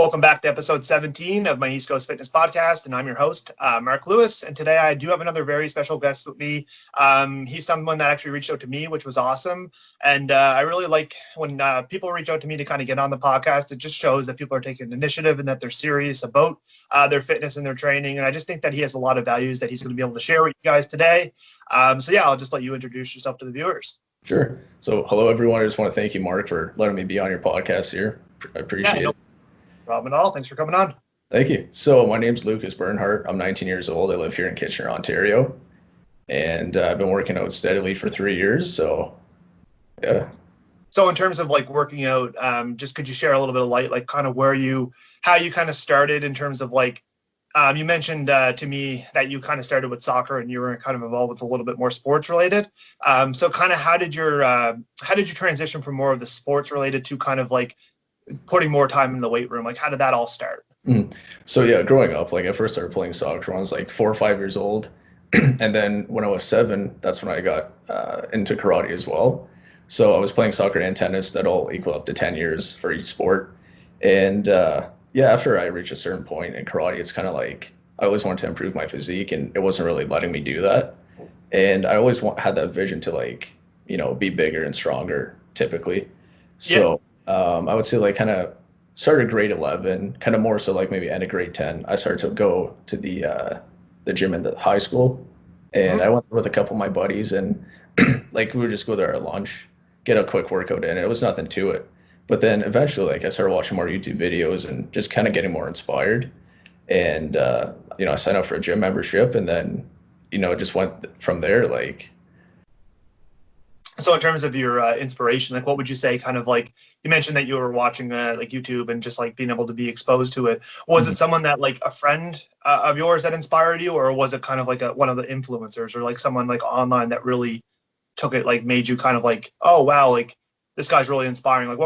Welcome back to episode 17 of my East Coast Fitness Podcast, and I'm your host, Mark Lewis. And today I do have another very special guest with me. He's someone that actually reached out to me, which was awesome. And I really like when people reach out to me to kind of get on the podcast. It just shows that people are taking initiative and that they're serious about their fitness and their training. And I just think that he has a lot of values that he's going to be able to share with you guys today. So yeah, I'll just let you introduce yourself to the viewers. Sure. So hello, everyone. I just want to thank you, Mark, for letting me be on your podcast here. I appreciate it. Problem at all. Thanks for coming on. Thank you. So my name's Lucas Bernhardt. I'm 19 years old. I live here in Kitchener, Ontario. And I've been working out steadily for 3 years. So, yeah. So in terms of like working out, just could you share a little bit of light, like kind of how you kind of started in terms of like, you mentioned to me that you kind of started with soccer and you were kind of involved with a little bit more sports related. So kind of how did you transition from more of the sports related to kind of like putting more time in the weight room? Like, how did that all start? So yeah, growing up, like I first started playing soccer when I was like 4 or 5 years old. And then when I was 7, that's when I got into karate as well. So I was playing soccer and tennis. That all equal up to 10 years for each sport. And yeah, after I reached a certain point in karate, it's kind of like I always wanted to improve my physique and it wasn't really letting me do that. And I always had that vision to like, be bigger and stronger typically. So I would say like kind of started grade 11, kind of more so like maybe end of grade 10. I started to go to the gym in the high school, and I went with a couple of my buddies, and like we would just go there at lunch, get a quick workout in, and it was nothing to it. But then eventually, like I started watching more YouTube videos and just kind of getting more inspired, and I signed up for a gym membership, and then just went from there. Like. So in terms of your inspiration, like what would you say kind of like, you mentioned that you were watching like YouTube and just like being able to be exposed to it. Was it someone that like a friend of yours that inspired you, or was it kind of like one of the influencers or like someone like online that really took it, like made you kind of like, oh, wow, like this guy's really inspiring? Like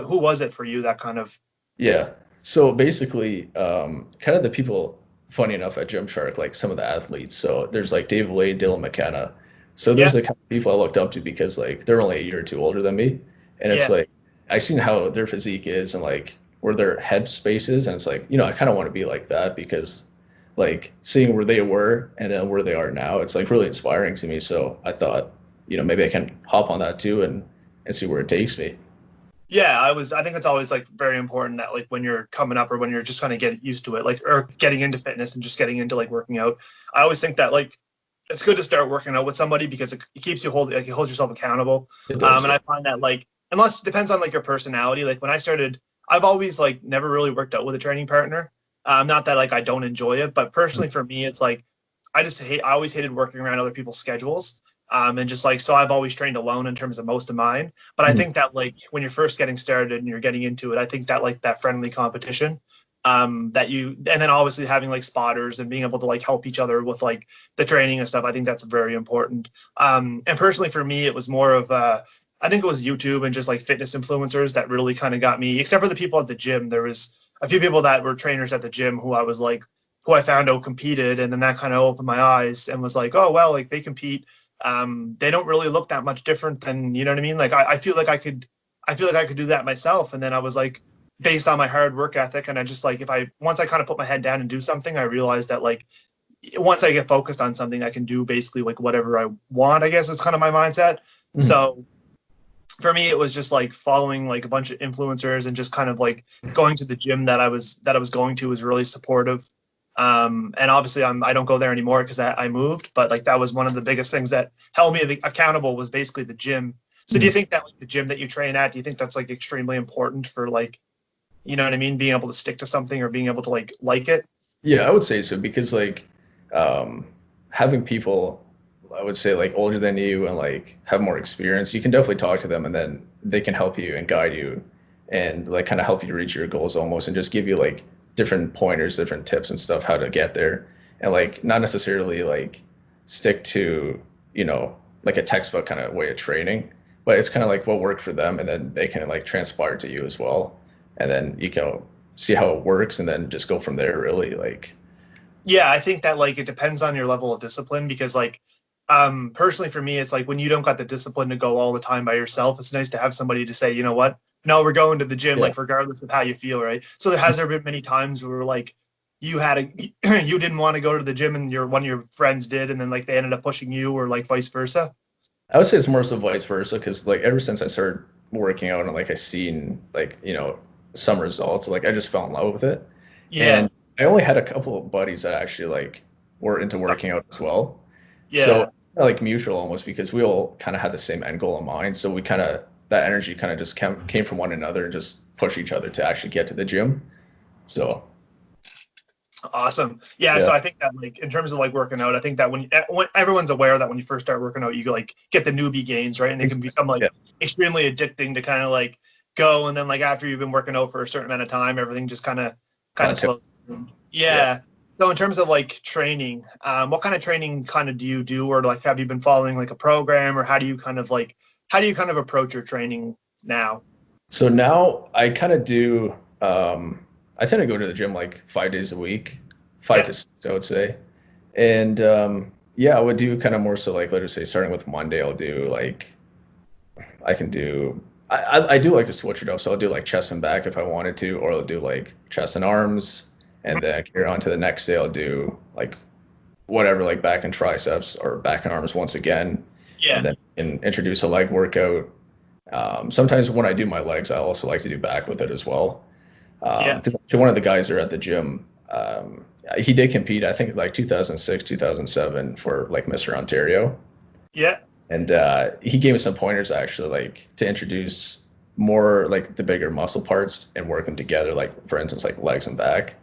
who was it for you that kind of? Yeah. So basically kind of the people, funny enough, at Gymshark, like some of the athletes. So there's like Dave Lay, Dylan McKenna. So those are the kind of people I looked up to because like they're only a year or two older than me. And it's like I seen how their physique is and like where their head space is. And it's like, I kind of want to be like that because like seeing where they were and then where they are now, it's like really inspiring to me. So I thought, maybe I can hop on that too and see where it takes me. Yeah, I think it's always like very important that like when you're coming up or when you're just kind of getting used to it, like, or getting into fitness and just getting into like working out. I always think that like, it's good to start working out with somebody because it keeps you hold yourself accountable. And I find that like, unless it depends on like your personality, like when I started, I've always like never really worked out with a training partner. Not that like I don't enjoy it, but personally for me, it's like, I always hated working around other people's schedules. And just like, so I've always trained alone in terms of most of mine. But I think that like when you're first getting started and you're getting into it, I think that like that friendly competition, and then obviously having like spotters and being able to like help each other with like the training and stuff, I think that's very important. And personally for me, it was more of I think it was YouTube and just like fitness influencers that really kind of got me, except for the people at the gym. There was a few people that were trainers at the gym who I found out competed, and then that kind of opened my eyes and was like, oh well, like they compete. They don't really look that much different than, you know what I mean? Like I feel like I could do that myself. And then I was like, based on my hard work ethic, and I just like, once I kind of put my head down and do something, I realized that like once I get focused on something, I can do basically like whatever I want, I guess is kind of my mindset. So for me, it was just like following like a bunch of influencers and just kind of like going to the gym that I was going to was really supportive. And obviously I don't go there anymore because I moved, but like that was one of the biggest things that held me accountable was basically the gym. So do you think that like the gym that you train at, do you think that's like extremely important for like, you know what I mean, being able to stick to something or being able to like it? Yeah, I would say so because like having people, I would say like older than you and like have more experience, you can definitely talk to them and then they can help you and guide you and like kind of help you reach your goals almost and just give you like different pointers, different tips and stuff how to get there, and like not necessarily like stick to like a textbook kind of way of training, but it's kind of like what worked for them and then they can like transpire to you as well, and then you can see how it works and then just go from there really. Like yeah, I think that like it depends on your level of discipline because like personally for me, it's like when you don't got the discipline to go all the time by yourself, it's nice to have somebody to say, you know what, no, we're going to the gym, Yeah. like regardless of how you feel, right? So has there been many times where like you had a you didn't want to go to the gym and one of your friends did, and then like they ended up pushing you, or like vice versa? I would say it's more so vice versa because like ever since I started working out and like I seen like some results, like I just fell in love with it. Yeah. And I only had a couple of buddies that actually like were into Stuck working with out as well. So Yeah. like mutual almost because we all kind of had the same end goal in mind. So we kind of that energy kind of just came from one another and just push each other to actually get to the gym. So Awesome. Yeah. yeah, So I think that like in terms of like working out, I think that when everyone's aware that when you first start working out, you like get the newbie gains, right? And they can become like yeah, extremely addicting to kind of like go. And then like after you've been working out for a certain amount of time, everything just kind of plateau. slows down. Yeah. Yeah. So in terms of like training, what kind of training kind of do you do, or like have you been following like a program, or how do you kind of approach your training now? So now I kind of do. I tend to go to the gym like 5 days a week, five Yeah. to six, I would say. And yeah, I would do kind of more so like let's just say starting with Monday, I'll do like I can do. I do like to switch it up, so I'll do like chest and back if I wanted to, or I'll do like chest and arms, and then carry on to the next day. I'll do like whatever, like back and triceps or back and arms once again, and Yeah. then introduce a leg workout. Sometimes when I do my legs, I also like to do back with it as well. Yeah. Because actually one of the guys there at the gym, he did compete, I think like 2006, 2007 for like Mr. Ontario. Yeah. And he gave me some pointers actually, like to introduce more like the bigger muscle parts and work them together, like for instance, like legs and back.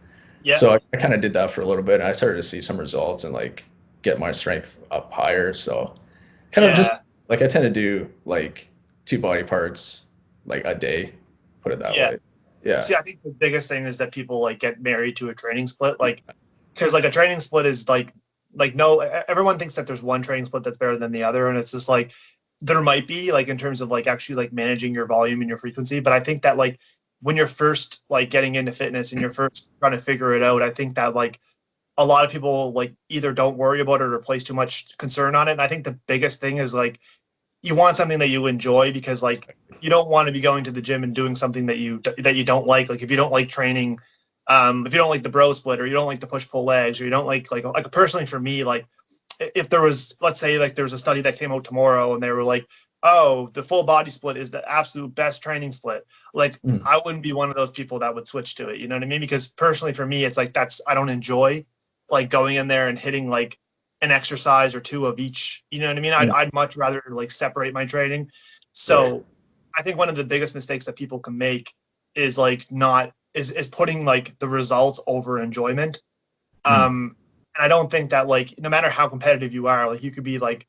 Yeah. So I kind of did that for a little bit, and I started to see some results and like get my strength up higher. So kind of just Yeah. like I tend to do like two body parts like a day, put it that Yeah. way. Yeah. See, I think the biggest thing is that people like get married to a training split, like because like a training split is like no, everyone thinks that there's one training split that's better than the other, and it's just like there might be like in terms of like actually like managing your volume and your frequency, but I think that like when you're first like getting into fitness and you're first trying to figure it out, I think that like a lot of people like either don't worry about it or place too much concern on it. And I think the biggest thing is like you want something that you enjoy, because like you don't want to be going to the gym and doing something that you don't like if you don't like training, if you don't like the bro split, or you don't like the push pull legs, or you don't like personally for me, like if there was, let's say like there was a study that came out tomorrow and they were like, oh, the full body split is the absolute best training split, like Mm. I wouldn't be one of those people that would switch to it, you know what I mean? Because personally for me it's like I don't enjoy like going in there and hitting like an exercise or two of each, you know what I mean? Mm. I'd much rather like separate my training. Right. So I think one of the biggest mistakes that people can make is like not is putting like the results over enjoyment. Mm. And I don't think that like no matter how competitive you are, like you could be like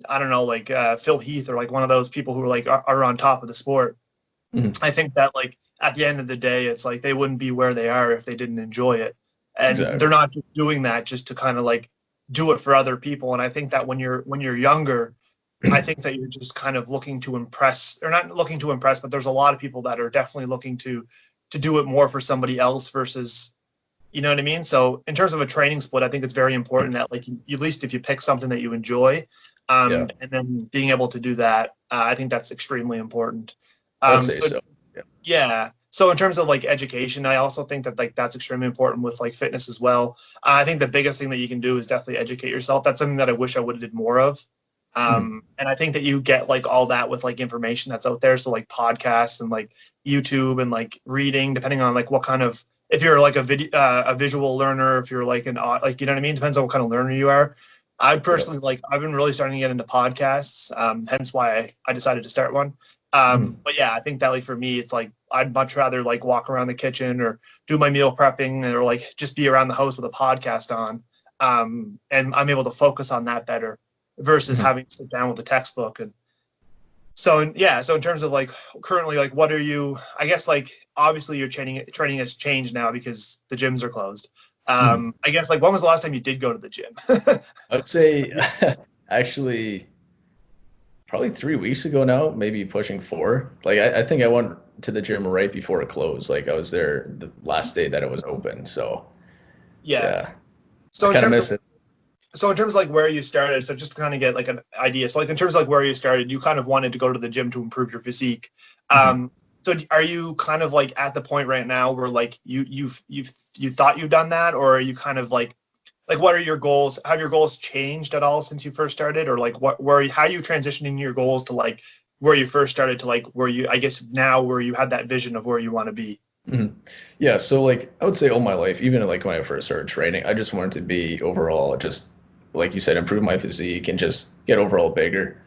I don't know, like Phil Heath, or like one of those people who are like are on top of the sport. Mm. I think that like at the end of the day, it's like they wouldn't be where they are if they didn't enjoy it. And they're Exactly. not just doing that just to kind of like do it for other people. And I think that when you're younger, I think that you're just kind of looking to impress, or not looking to impress, but there's a lot of people that are definitely looking to do it more for somebody else versus, you know what I mean? So in terms of a training split, I think it's very important that like you, at least if you pick something that you enjoy, Yeah. and then being able to do that, I think that's extremely important. I would say So so. Yeah. yeah. So in terms of like education, I also think that like that's extremely important with like fitness as well. I think the biggest thing that you can do is definitely educate yourself. That's something that I wish I would have did more of. Mm. And I think that you get like all that with like information that's out there. So like podcasts and like YouTube and like reading, depending on like what kind of, if you're like a visual learner, if you're like like, you know what I mean? Depends on what kind of learner you are. I Yeah. personally like, I've been really starting to get into podcasts. Hence why I decided to start one. Mm. But yeah, I think that like for me, it's like I'd much rather like walk around the kitchen or do my meal prepping, or like just be around the house with a podcast on. And I'm able to focus on that better versus Mm. having to sit down with a textbook. And so yeah, so in terms of like currently, like what are you? I guess like obviously your training has changed now because the gyms are closed. Mm. I guess like when was the last time you did go to the gym? I would say actually probably 3 weeks ago now, maybe pushing four. Like I think I went to the gym right before it closed. Like I was there the last day that it was open. So Yeah. yeah, I So in kind of terms of miss it. So in terms of like where you started, so just to kind of get like an idea, so like in terms of like where you started, you kind of wanted to go to the gym to improve your physique. Mhm. So are you kind of like at the point right now where like you thought you've done that, or are you kind of like what are your goals? Have your goals changed at all since you first started, or like how are you transitioning your goals to like where you first started to like where you, I guess now where you had that vision of where you want to be? Mhm. Yeah, so like I would say all my life, even like when I first started training, I just wanted to be overall just like you said, improve my physique and just get overall bigger.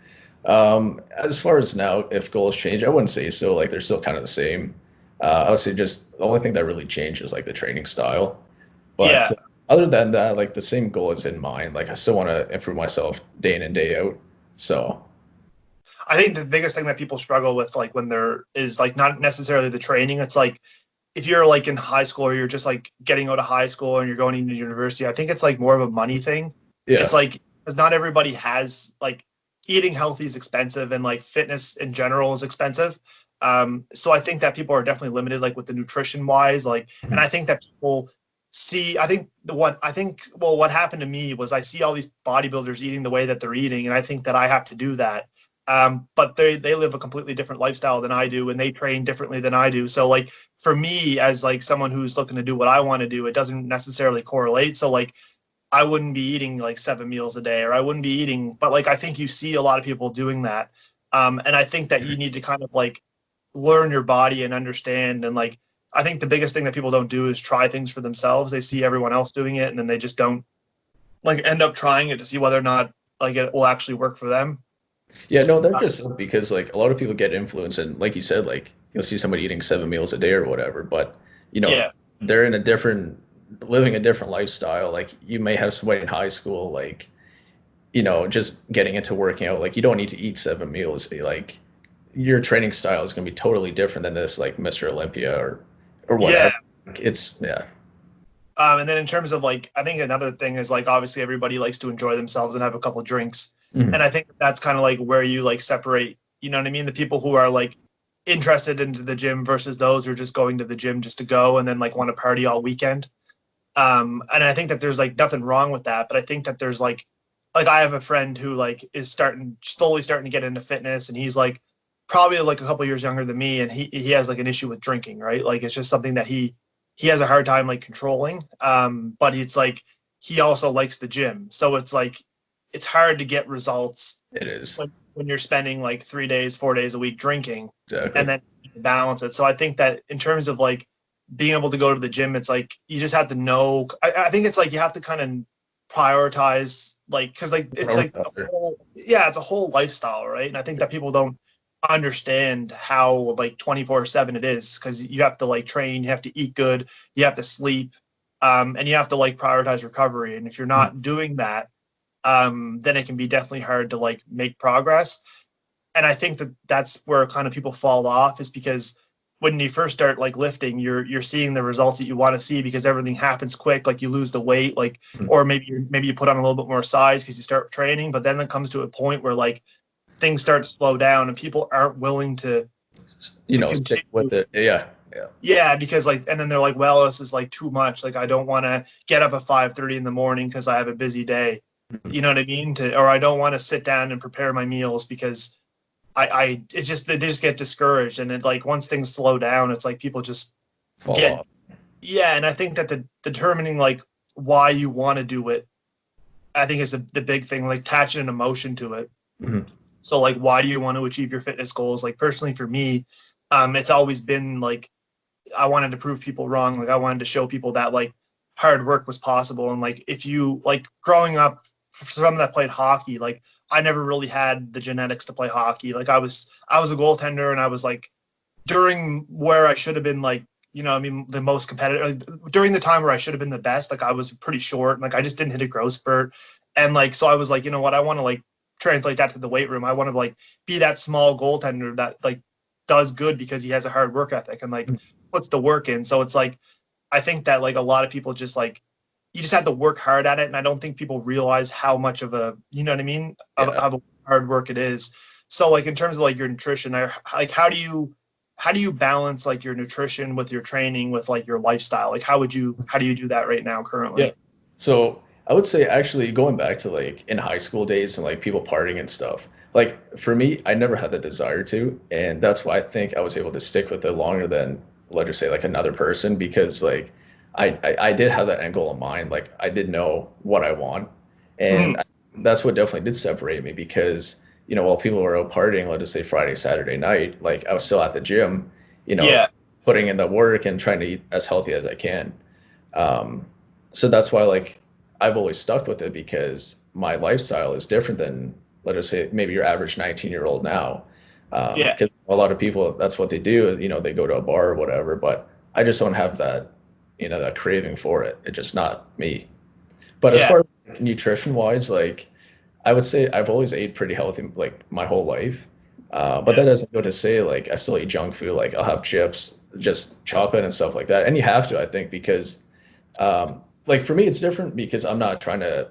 As far as now, if goals change, I wouldn't say so. Like they're still kind of the same. I would say just the only thing that really changed is like the training style. But Yeah, other than that, like the same goal is in mind. Like I still want to improve myself day in and day out. So I think the biggest thing that people struggle with, like when there is like not necessarily the training, it's like if you're like in high school or you're just like getting out of high school and you're going into university, I think it's like more of a money thing. It's yeah. like because not everybody has like eating healthy is expensive and like fitness in general is expensive. So I think that people are definitely limited like with the nutrition wise, like, and Mhm. I think that people see, I think what I think, well, what happened to me was I see all these bodybuilders eating the way that they're eating, and I think that I have to do that. But they live a completely different lifestyle than I do, and they train differently than I do. So like for me as like someone who's looking to do what I want to do, it doesn't necessarily correlate. So like I wouldn't be eating like 7 meals a day, or I wouldn't be eating, but like I think you see a lot of people doing that. And I think that you need to kind of like learn your body and understand. And like I think the biggest thing that people don't do is try things for themselves. They see everyone else doing it and then they just don't like end up trying it to see whether or not like it will actually work for them. Yeah, no, that Uh, just because like a lot of people get influenced and like you said, like you'll see somebody eating 7 meals a day or whatever, but you know, yeah. they're in a different living a different lifestyle. Like you may have somebody in high school, like, just getting into working out, like you don't need to eat 7 meals. Like your training style is gonna be totally different than this like Mr. Olympia or Yeah. whatever. Like, it's yeah. And then in terms of like, I think another thing is like obviously everybody likes to enjoy themselves and have a couple drinks, and Mhm. I think that's kind of like where you like separate. You know what I mean? The people who are like interested into the gym versus those who are just going to the gym just to go and then like want to party all weekend. And I think that there's like nothing wrong with that, but I think that there's like I have a friend who like is slowly starting to get into fitness, and he's like probably like a couple years younger than me, and he has like an issue with drinking, right? Like it's just something that he has a hard time like controlling. But it's like he also likes the gym, so it's like it's hard to get results It is. when you're spending like 3 days, 4 days a week drinking, and Exactly. then balance it. So I think that in terms of like being able to go to the gym, it's like you just have to know. I think it's like you have to kind of prioritize, like, because like Put it's over like the the other. whole, yeah, it's a whole lifestyle, right? And I think that people don't understand how like 24/7 it is, because you have to like train, you have to eat good, you have to sleep, and you have to like prioritize recovery. And if you're Mhm. not doing that, then it can be definitely hard to like make progress. And I think that that's where kind of people fall off, is because when you first start like lifting, you're seeing the results that you want to see because everything happens quick. Like you lose the weight, like, Mhm. or maybe you put on a little bit more size because you start training. But then it comes to a point where like things start to slow down and people aren't willing to Stick continue. with it. Yeah. Yeah. Yeah, because like, and then they're like, well, this is like too much. Like I don't want to get up at 5:30 in the morning because I have a busy day. Mhm. You know what I mean? Or I don't want to sit down and prepare my meals because it's just they just get discouraged, and it like once things slow down, it's like people just Fall get, off. yeah. And I think that the determining like why you want to do it, I think is the big thing, like attaching an emotion to it. Mhm. So like, why do you want to achieve your fitness goals? Like personally for me, it's always been like I wanted to prove people wrong. Like I wanted to show people that like hard work was possible. And like if you like growing up, for someone that played hockey, like I never really had the genetics to play hockey. Like I was a goaltender, and I was like during where I should have been like, I mean, the most competitive, during the time where I should have been the best, like I was pretty short, and like I just didn't hit a growth spurt. And like so I was like, you know what, I want to like translate that to the weight room. I want to like be that small goaltender that like does good because he has a hard work ethic and like Mhm. puts the work in. So it's like I think that like a lot of people just like you just have to work hard at it, and I don't think people realize how much of a, you know what I mean, Yeah. of a hard work it is. So like in terms of like your nutrition, like how do you balance like your nutrition with your training with like your lifestyle? Like how do you do that right now Yeah. currently? So I would say actually going back to like in high school days and like people partying and stuff. Like for me, I never had the desire to, and that's why I think I was able to stick with it longer than let's just say like another person because like I did have that end goal in mind. Like I did know what I want, and Mhm. that's what definitely did separate me because while people were out partying, let's just say Friday, Saturday night, like I was still at the gym, Yeah, putting in the work and trying to eat as healthy as I can. Um, so that's why like I've always stuck with it because my lifestyle is different than let us say maybe your average 19-year-old now. yeah, Because a lot of people that's what they do, they go to a bar or whatever, but I just don't have that, that craving for it. It's just not me. But as yeah, far as like, nutrition wise, like I would say I've always ate pretty healthy like my whole life. But yeah, that doesn't go to say like I still eat junk food, like I'll have chips, just chocolate and stuff like that. And you have to, I think, because like for me, it's different because I'm not trying to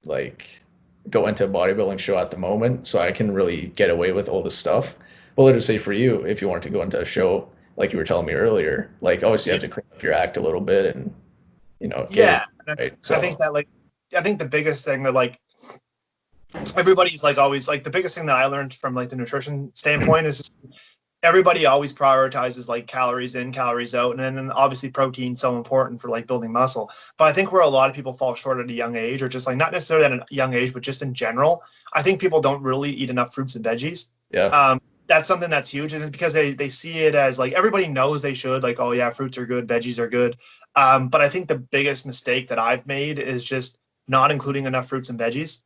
like go into a bodybuilding show at the moment, so I can really get away with all this stuff. Well, let's just say for you, if you wanted to go into a show, like you were telling me earlier, like obviously you yeah. have to clean up your act a little bit and get it Yeah. And right. I think So that like I think the biggest thing that like everybody's like always like the biggest thing that I learned from like the nutrition standpoint is everybody always prioritizes like calories in, calories out, and then obviously protein's so important for like building muscle. But I think where a lot of people fall short at a young age, or just like not necessarily at a young age, but just in general, I think people don't really eat enough fruits and veggies. yeah, That's something that's huge, and it's because they see it as like everybody knows they should like, oh yeah, fruits are good, veggies are good. But I think the biggest mistake that I've made is just not including enough fruits and veggies.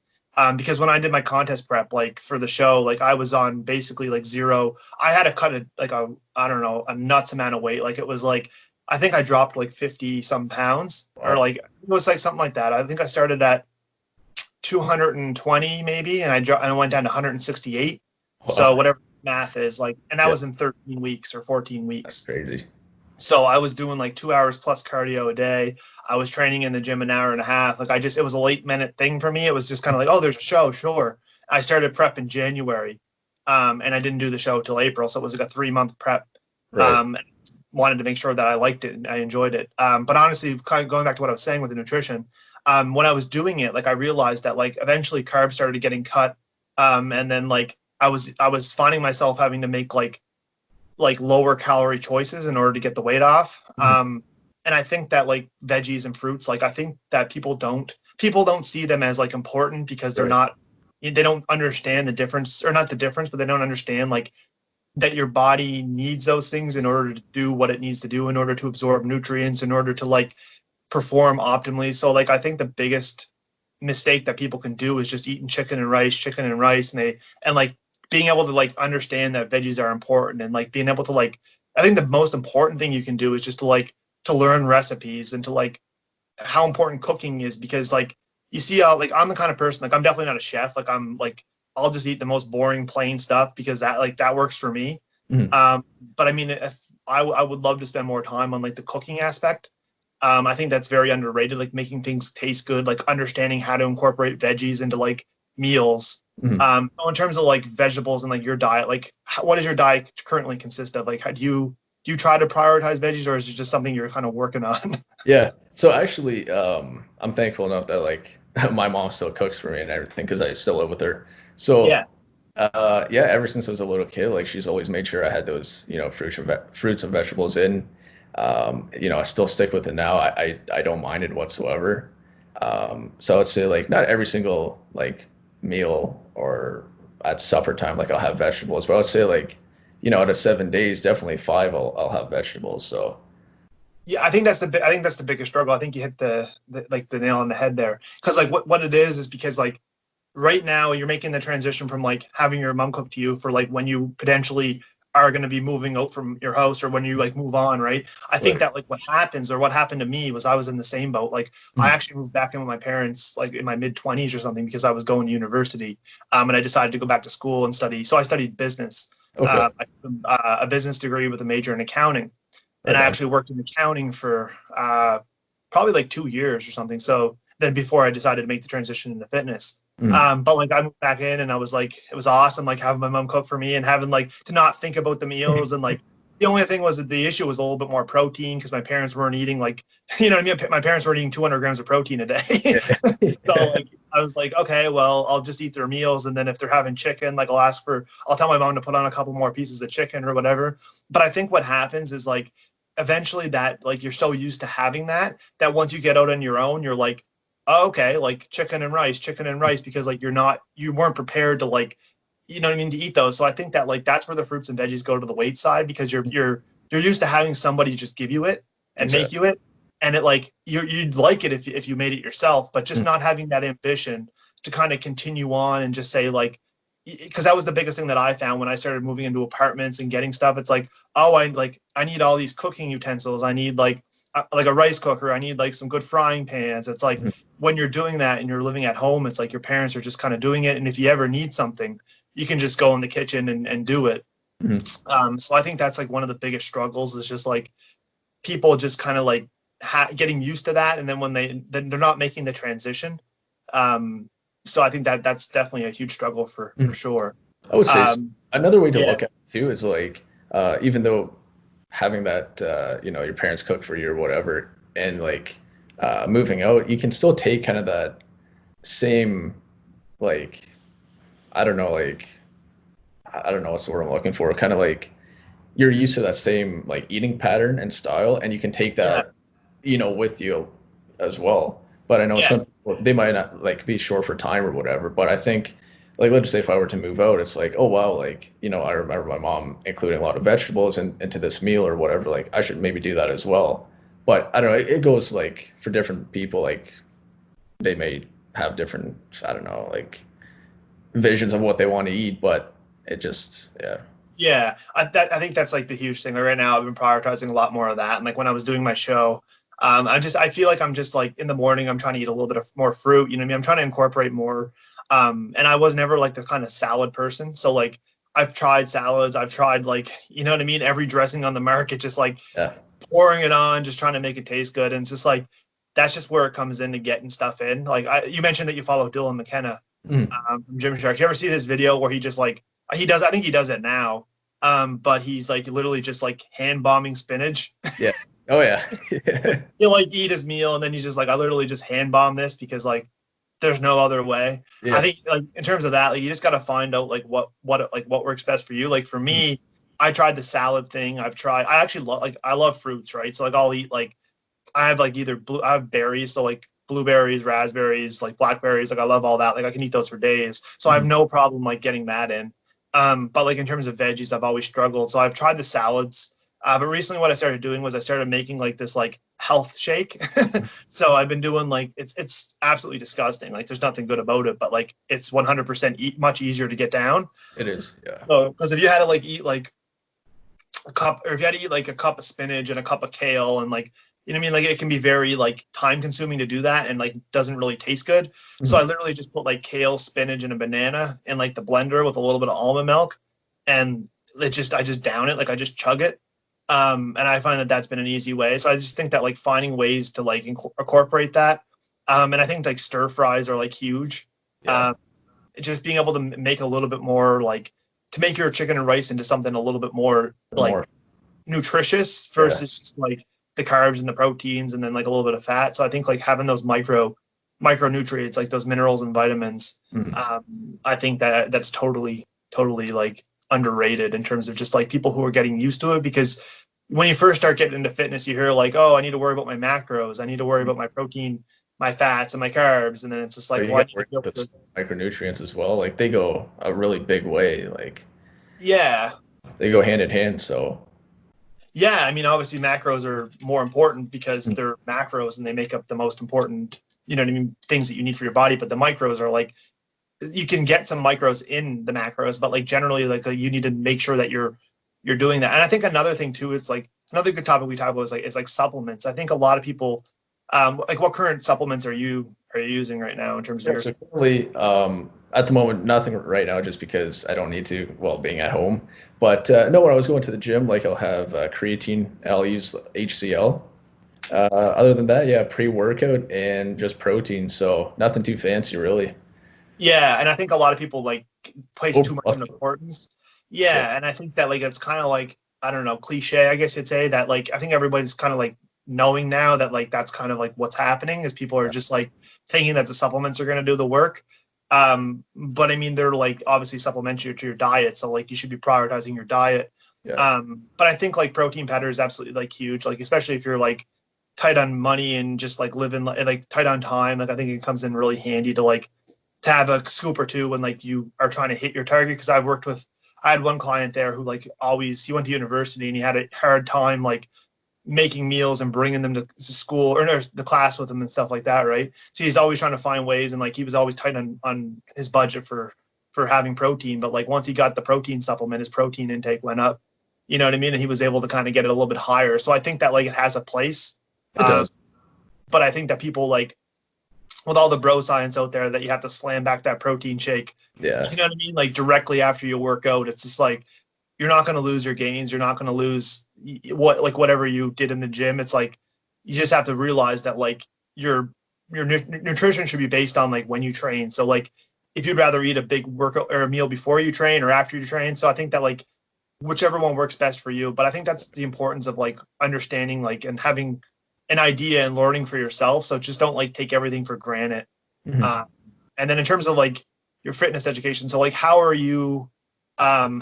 Because when I did my contest prep, like for the show, like I was on basically like zero. I had to cut it like I don't know, a nuts amount of weight. Like it was like, I think I dropped like 50 some pounds or wow, like, it was like something like that. I think I started at 220 maybe, and I went down to 168. So wow, whatever math is like, and that yeah, was in 13 weeks or 14 that's weeks. crazy. So I was doing like 2 hours plus cardio a day. I was training in the gym an hour and a half. Like it was a late minute thing for me. It was just kind of like, oh, there's a show, sure. I started prep in January, and I didn't do the show till April, so it was like a 3 month prep. Right. Um, Wanted to make sure that I liked it and I enjoyed it. But honestly, kind of going back to what I was saying with the nutrition, when I was doing it, like I realized that like eventually carbs started getting cut, and then like I was finding myself having to make like lower calorie choices in order to get the weight off. Mhm. And I think that like veggies and fruits, like I think that people don't see them as like important because Right. they don't understand the difference, or not the difference, but they don't understand like that your body needs those things in order to do what it needs to do, in order to absorb nutrients, in order to like perform optimally. So like I think the biggest mistake that people can do is just eating chicken and rice, and like being able to like understand that veggies are important, and like being able to like, I think the most important thing you can do is just to learn recipes and to like how important cooking is, because like you see how like I'm the kind of person, like I'm definitely not a chef, like I'm like I'll just eat the most boring plain stuff because that works for me. Mhm. But I mean, if I would love to spend more time on like the cooking aspect. I think that's very underrated, like making things taste good, like understanding how to incorporate veggies into like meals. Mhm. In terms of like vegetables and like your diet, like what does your diet currently consist of? Like, how do you try to prioritize veggies, or is it just something you're kind of working on? Yeah. So actually, I'm thankful enough that like my mom still cooks for me and everything because I still live with her. So Yeah, yeah, ever since I was a little kid, like she's always made sure I had those, fruits and vegetables in. I still stick with it now. I don't mind it whatsoever. So I'd say like not every single like meal or at supper time like I'll have vegetables, but I would say like, out of 7 days, definitely five I'll have vegetables. So yeah, I think that's the biggest struggle. I think you hit the like the nail on the head there, because like what it is because like right now you're making the transition from like having your mom cook to you for like when you potentially are going to be moving out from your house, or when you like move on, right? I think right. that like what happened to me was I was in the same boat. Like I Mhm. actually moved back in with my parents like in my mid 20s or something because I was going to university, and I decided to go back to school and study. So I studied business, Okay. I took a business degree with a major in accounting, and Right I on. actually worked in accounting for probably like 2 years or something. So then before I decided to make the transition into fitness. Mhm. But like I moved back in, and I was like, it was awesome, like having my mom cook for me and having like to not think about the meals and like The only thing was that the issue was a little bit more protein because my parents weren't eating like, you know what I mean? My parents weren't eating 200 grams of protein a day. So like, I was like, okay, well, I'll just eat their meals. And then if they're having chicken, like I'll tell my mom to put on a couple more pieces of chicken or whatever. But I think what happens is like, eventually that like, you're so used to having that once you get out on your own, you're like, oh, okay, like chicken and rice, because like you weren't prepared to like, you know what I mean, to eat those. So I think that like that's where the fruits and veggies go to the weight side, because you're used to having somebody just give you it and make you it, and it like you'd like it if you made it yourself, but just not having that ambition to kind of continue on and just say like, because that was the biggest thing that I found when I started moving into apartments and getting stuff. It's like, oh, I need all these cooking utensils. I need like a rice cooker. I need like some good frying pans. It's like when you're doing that and you're living at home, it's like your parents are just kind of doing it. And if you ever need something, you can just go in the kitchen and do it. So I think that's like one of the biggest struggles is just like people just kind of like getting used to that. And then when they're not making the transition. So I think that's definitely a huge struggle for sure. I would say another way to look at it too is like, even though having that, your parents cook for you or whatever, and like moving out, you can still take kind of that same, like, I don't know what's the word I'm looking for. Kind of like you're used to that same like eating pattern and style, and you can take that, with you as well. But I know some people, they might not like be short for time or whatever. But I think, like, let's just say if I were to move out, it's like, oh wow, like, I remember my mom including a lot of vegetables into this meal or whatever. Like, I should maybe do that as well. But I don't know. It goes like for different people, like they may have different, I don't know, like visions of what they want to eat, but it just I think that's like the huge thing. Like right now I've been prioritizing a lot more of that, and like when I was doing my show, I feel like I'm just like in the morning I'm trying to eat a little bit of more fruit, you know what I mean? I'm trying to incorporate more, and I was never like the kind of salad person, so like I've tried salads, I've tried like, you know what I mean, every dressing on the market, just like pouring it on, just trying to make it taste good. And it's just like that's just where it comes into getting stuff in. Like you mentioned that you follow Dylan McKenna from Gymshark. You ever see this video where he just like I think he does it now, but he's like literally just like hand bombing spinach. Yeah. Oh yeah. He'll like eat his meal and then he's just like, I literally just hand bomb this because like there's no other way. Yeah. I think like in terms of that, like you just got to find out like what works best for you. Like for me, I tried the salad thing. I actually I love fruits, right? So like I'll eat like I have like I have berries, so like blueberries, raspberries, like blackberries. Like I love all that. Like I can eat those for days. So I have no problem like getting that in. But like in terms of veggies, I've always struggled. So I've tried the salads. But recently what I started doing was I started making like this like health shake. So I've been doing like, it's absolutely disgusting. Like there's nothing good about it, but like it's 100% much easier to get down. It is. Yeah. So, because if you had to like eat like a cup, or if you had to eat like a cup of spinach and a cup of kale and like, you know what I mean? Like it can be very like time consuming to do that and like doesn't really taste good. So I literally just put like kale, spinach, and a banana in like the blender with a little bit of almond milk, and I just down it, like I just chug it. And I find that that's been an easy way. So I just think that like finding ways to like incorporate that. And I think like stir fries are like huge. Yeah. Just being able to make a little bit more like to make your chicken and rice into something a little bit more like nutritious versus just like the carbs and the proteins and then like a little bit of fat. So I think like having those micronutrients, like those minerals and vitamins, I think that's totally like underrated in terms of just like people who are getting used to it. Because when you first start getting into fitness, you hear like, oh, I need to worry about my macros, I need to worry about my protein, my fats, and my carbs, and then it's just like, what the micronutrients as well? Like they go a really big way. Like they go hand in hand. So I mean, obviously macros are more important because they're macros and they make up the most important, you know what I mean, things that you need for your body. But the micros are like, you can get some micros in the macros, but like generally like you need to make sure that you're doing that. And I think another thing too, it's like another good topic we talk about is like supplements. I think a lot of people, like what current supplements are you using right now in terms of your? So currently, at the moment, nothing right now, just because I don't need to, well, being at home. But no, when I was going to the gym, like I'll have creatine, I'll use HCl. Other than that, pre-workout and just protein. So nothing too fancy, really. Yeah, and I think a lot of people like place too much importance. Yeah, and I think that like it's kind of like I don't know, cliche, I guess you'd say, that like I think everybody's kind of like knowing now that like that's kind of like what's happening is people are just like thinking that the supplements are going to do the work. But I mean, they're like obviously supplementary to your diet, so like you should be prioritizing your diet. Yeah. But I think like protein powder is absolutely like huge, like especially if you're like tight on money and just like living like tight on time. Like I think it comes in really handy to like to have a scoop or two when like you are trying to hit your target. Because I had one client there who like always, he went to university and he had a hard time like making meals and bringing them to school or no, the class with them and stuff like that, right? So he's always trying to find ways, and like he was always tight on his budget for having protein. But like once he got the protein supplement, his protein intake went up. You know what I mean? And he was able to kind of get it a little bit higher. So I think that like it has a place. It does. But I think that people like with all the bro science out there that you have to slam back that protein shake. Yeah. You know what I mean? Like directly after you work out, it's just like you're not going to lose your gains. You're not going to lose whatever you did in the gym. It's like you just have to realize that like your nutrition should be based on like when you train. So like if you'd rather eat a big workout or a meal before you train or after you train. So I think that like whichever one works best for you. But I think that's the importance of like understanding like and having an idea and learning for yourself. So just don't like take everything for granted. Mhm. And then in terms of like your fitness education, so like how are you trying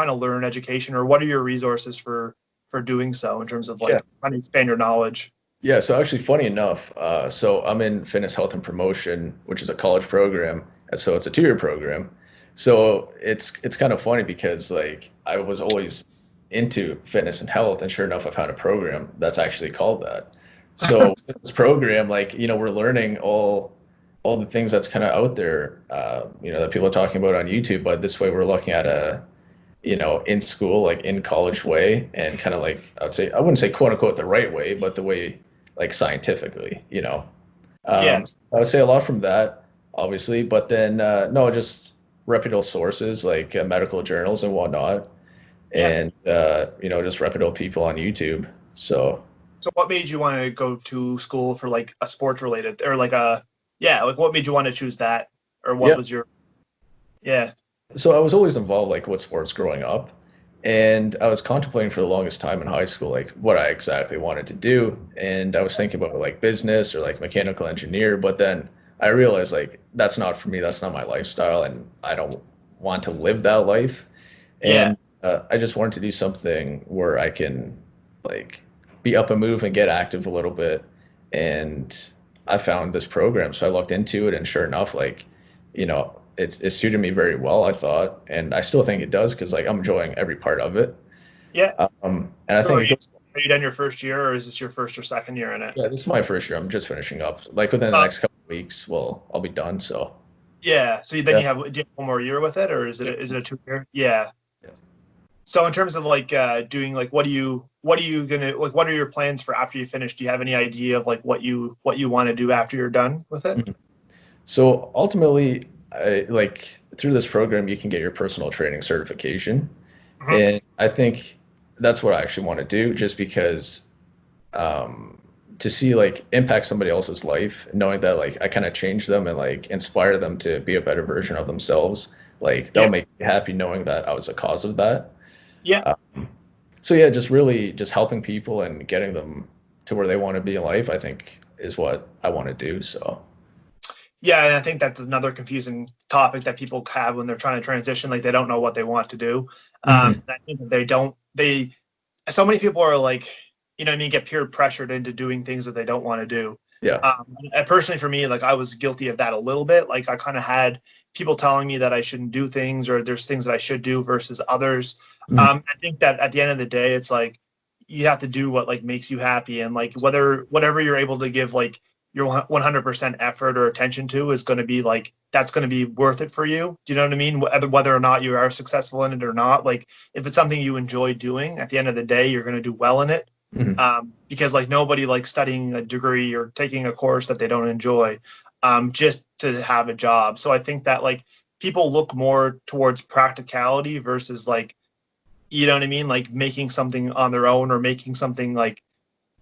to learn education, or what are your resources for doing so in terms of like Yeah. trying to expand your knowledge? Yeah, so actually, funny enough, so I'm in fitness, health, and promotion, which is a college program, and so it's a 2-year program. So it's kind of funny because like I was always into fitness and health, and sure enough, I found a program that's actually called that. So with this program, like we're learning all the things that's kind of out there, that people are talking about on YouTube, but this way we're looking at a in school, like in college way, and kind of like I wouldn't say quote unquote the right way, but the way like scientifically. Yeah, I would say a lot from that, obviously, but then no, just reputable sources like medical journals and whatnot, yeah. and just reputable people on YouTube. So So what made you want to go to school for like a sports related or like a like what made you want to choose that, or what yeah, was your yeah so I was always involved like with sports growing up, and I was contemplating for the longest time in high school like what I exactly wanted to do, and I was thinking about like business or like mechanical engineer, but then I realized like that's not for me, that's not my lifestyle, and I don't want to live that life. yeah And I just wanted to do something where I can like be up and move and get active a little bit. And I found this program, so I looked into it, and sure enough, like it suited me very well, I thought, and I still think it does because like I'm enjoying every part of it. yeah? And I So think it goes. are you done your first year, or is this your first or second year in it? Yeah, this is my first year. I'm just finishing up. Like within the Uh, next couple of weeks, well, I'll be done. So yeah. So then yeah. do you have one more year with it, or is it a 2 year? Yeah. Yeah. So in terms of like doing like what are you gonna like what are your plans for after you finish? Do you have any idea of like what you want to do after you're done with it? Mhm. So ultimately, like through this program, you can get your personal training certification, Mhm. and I think that's what I actually want to do, just because um, to see like impact somebody else's life, knowing that like I kind of change them and like inspire them to be a better version of themselves, like Yeah. that'll make me happy knowing that I was a cause of that. Yeah. Um, so yeah, just really just helping people and getting them to where they want to be in life, I think is what I want to do. So Yeah, and I think that's another confusing topic that people have when they're trying to transition. Like they don't know what they want to do. mhm. And I think that they don't. So many people are like, you know what I mean, get peer pressured into doing things that they don't want to do. Yeah. And personally, for me, like I was guilty of that a little bit. Like I kind of had people telling me that I shouldn't do things, or there's things that I should do versus others. Mhm. I think that at the end of the day, it's like you have to do what like makes you happy, and like whatever you're able to give like your 100% effort or attention to is going to be like that's going to be worth it for you. Do you know what I mean? Whether or not you are successful in it or not, like if it's something you enjoy doing, at the end of the day, you're going to do well in it. Mhm. Because like nobody likes studying a degree or taking a course that they don't enjoy, just to have a job. So I think that like people look more towards practicality versus like, you know what I mean? Like making something on their own, or making something like,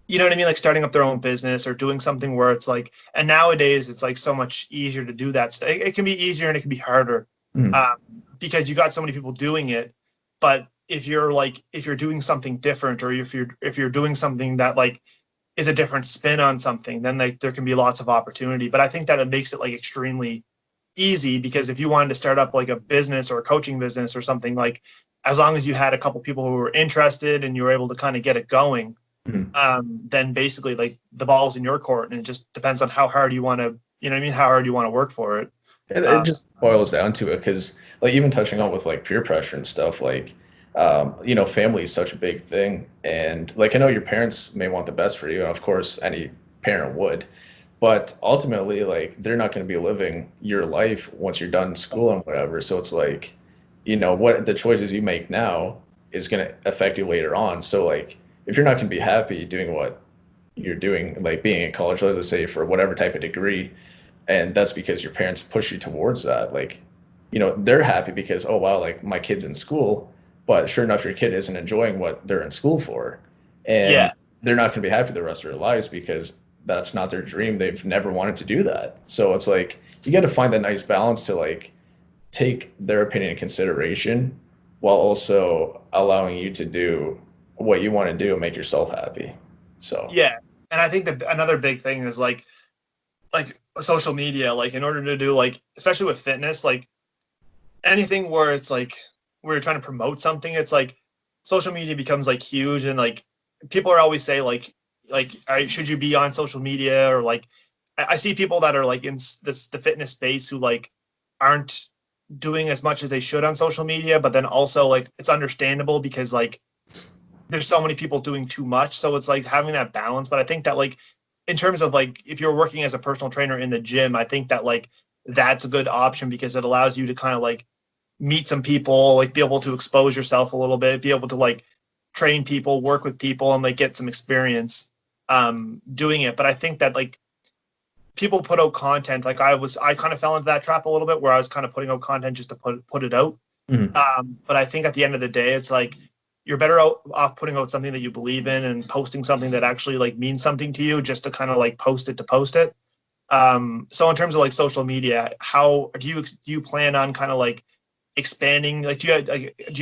you know what I mean? Like starting up their own business or doing something where it's like, and nowadays it's like so much easier to do that. It can be easier and it can be harder, Mhm. because you got so many people doing it. But if you're doing something different, or if you're doing something that like is a different spin on something, then like there can be lots of opportunity. But I think that it makes it like extremely easy, because if you wanted to start up like a business or a coaching business or something, like as long as you had a couple people who were interested and you were able to kind of get it going, then basically like the ball's in your court, and it just depends on how hard you want to, you know what I mean, how hard you want to work for it. It just boils down to it, because like even touching on with like peer pressure and stuff, like family is such a big thing, and like I know your parents may want the best for you, and of course any parent would, but ultimately like they're not going to be living your life once you're done school and whatever. So it's like, what the choices you make now is going to affect you later on. So like if you're not going to be happy doing what you're doing, like being in college, let's say for whatever type of degree, and that's because your parents push you towards that, like they're happy because, oh wow, like my kid's in school, but sure enough your kid isn't enjoying what they're in school for, and Yeah. they're not going to be happy the rest of their lives because that's not their dream. They've never wanted to do that. So it's like you got to find that nice balance to like take their opinion in consideration while also allowing you to do what you want to do and make yourself happy. So Yeah. And I think that another big thing is like social media, like in order to do like, especially with fitness, like anything where it's like where you're trying to promote something, it's like social media becomes like huge, and like people are always say should you be on social media, or like I see people that are like in the fitness space who like aren't doing as much as they should on social media, but then also like it's understandable because like there's so many people doing too much, so it's like having that balance. But I think that like in terms of like if you're working as a personal trainer in the gym, I think that like that's a good option, because it allows you to kind of like meet some people, like be able to expose yourself a little bit, be able to like train people, work with people, and like get some experience doing it. But I think that like people put out content, like I kind of fell into that trap a little bit, where I was kind of putting out content just to put it out. But I think at the end of the day, it's like you're better off putting out something that you believe in and posting something that actually like means something to you, just to kind of like post it. So in terms of like social media, how do you plan on kind of like expanding? Like, do you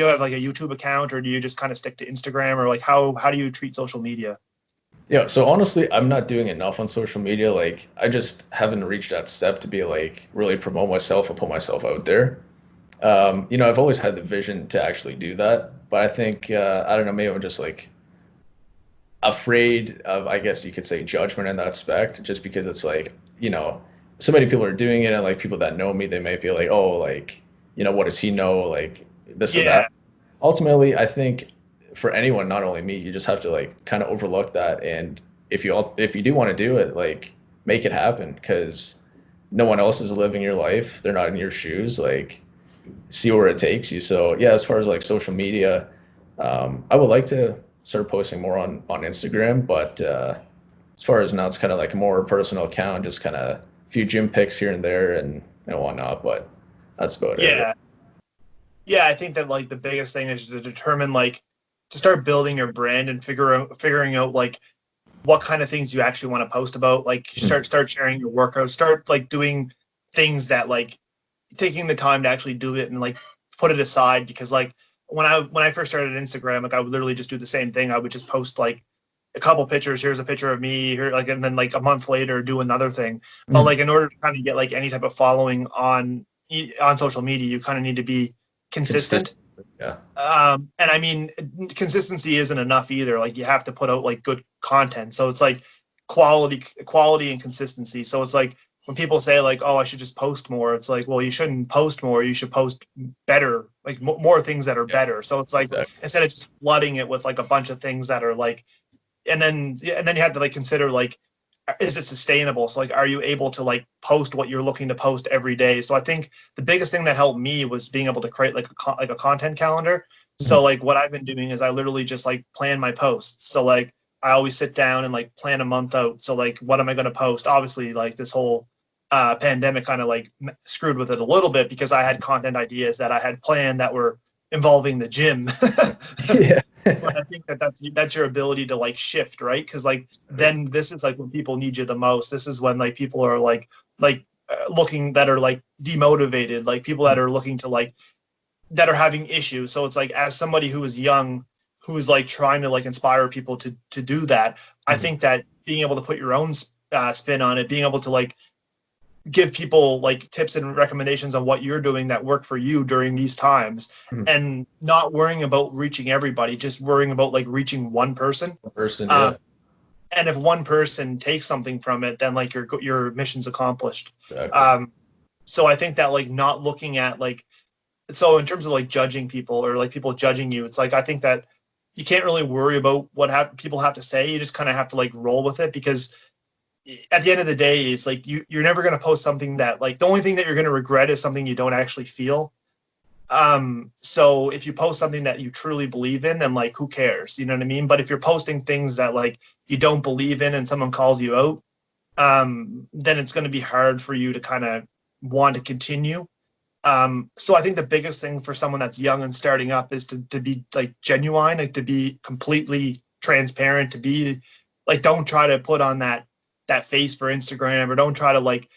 have like a YouTube account, or do you just kind of stick to Instagram, or like how do you treat social media? yeah, so honestly, I'm not doing enough on social media. Like, I just haven't reached that step to be like really promote myself and put myself out there. I've always had the vision to actually do that, but I think I don't know, maybe I'm just like afraid of, I guess you could say, judgment in that aspect, just because it's like, so many people are doing it, and like people that know me, they might be like, oh, like, what does he know? Like this and Yeah, that. Ultimately, I think for anyone, not only me, you just have to like kind of overlook that. And if you do want to do it, like make it happen, because no one else is living your life. They're not in your shoes. Like see where it takes you. So yeah, as far as like social media, I would like to start posting more on Instagram, but as far as now, it's kind of like a more personal account, just kind of a few gym pics here and there and whatnot. But that's about it. yeah, yeah. I think that like the biggest thing is to determine like to start building your brand and figuring out like what kind of things you actually want to post about. Like Really. start sharing your workouts, start like doing things that like taking the time to actually do it and like put it aside. Because like when I first started Instagram, like I would literally just do the same thing. I would just post like a couple pictures. Here's a picture of me here, like, and then like a month later do another thing. But Mm, like in order to kind of get like any type of following on social media, you kind of need to be consistent. consistent. Yeah. And I mean, consistency isn't enough either. Like you have to put out like good content. So it's like quality and consistency. So it's like when people say like, oh, I should just post more, it's like, well, you shouldn't post more. You should post better, like more things that are Yeah. better. So it's like Exactly. instead of just flooding it with like a bunch of things that are like, and then you have to like consider like, is it sustainable? So like, are you able to like post what you're looking to post every day? So I think the biggest thing that helped me was being able to create like a content calendar. Mhm. So like what I've been doing is I literally just like plan my posts. So like I always sit down and like plan a month out. So like what am I going to post? Obviously like this whole pandemic kind of like screwed with it a little bit, because I had content ideas that I had planned that were involving the gym. Yeah. But I think that that's your ability to like shift, right? Because like then this is like when people need you the most. This is when like people are like looking, that are like demotivated, like people that are looking to like that are having issues. So it's like, as somebody who is young, who's like trying to like inspire people to do that, I think that being able to put your own spin on it, being able to like give people like tips and recommendations on what you're doing that work for you during these times, and not worrying about reaching everybody, just worrying about like reaching one person. Yeah. And if one person takes something from it, then like your mission's accomplished. Exactly. So I think that like not looking at like, so in terms of like judging people or like people judging you, it's like, I think that you can't really worry about what people have to say. You just kind of have to like roll with it, because at the end of the day, it's like you're never going to post something that like, the only thing that you're going to regret is something you don't actually feel. So if you post something that you truly believe in, then like, who cares? You know what I mean? But if you're posting things that like you don't believe in and someone calls you out, then it's going to be hard for you to kind of want to continue. So I think the biggest thing for someone that's young and starting up is to be like genuine, like to be completely transparent, to be like, don't try to put on that face for Instagram, or don't try to like,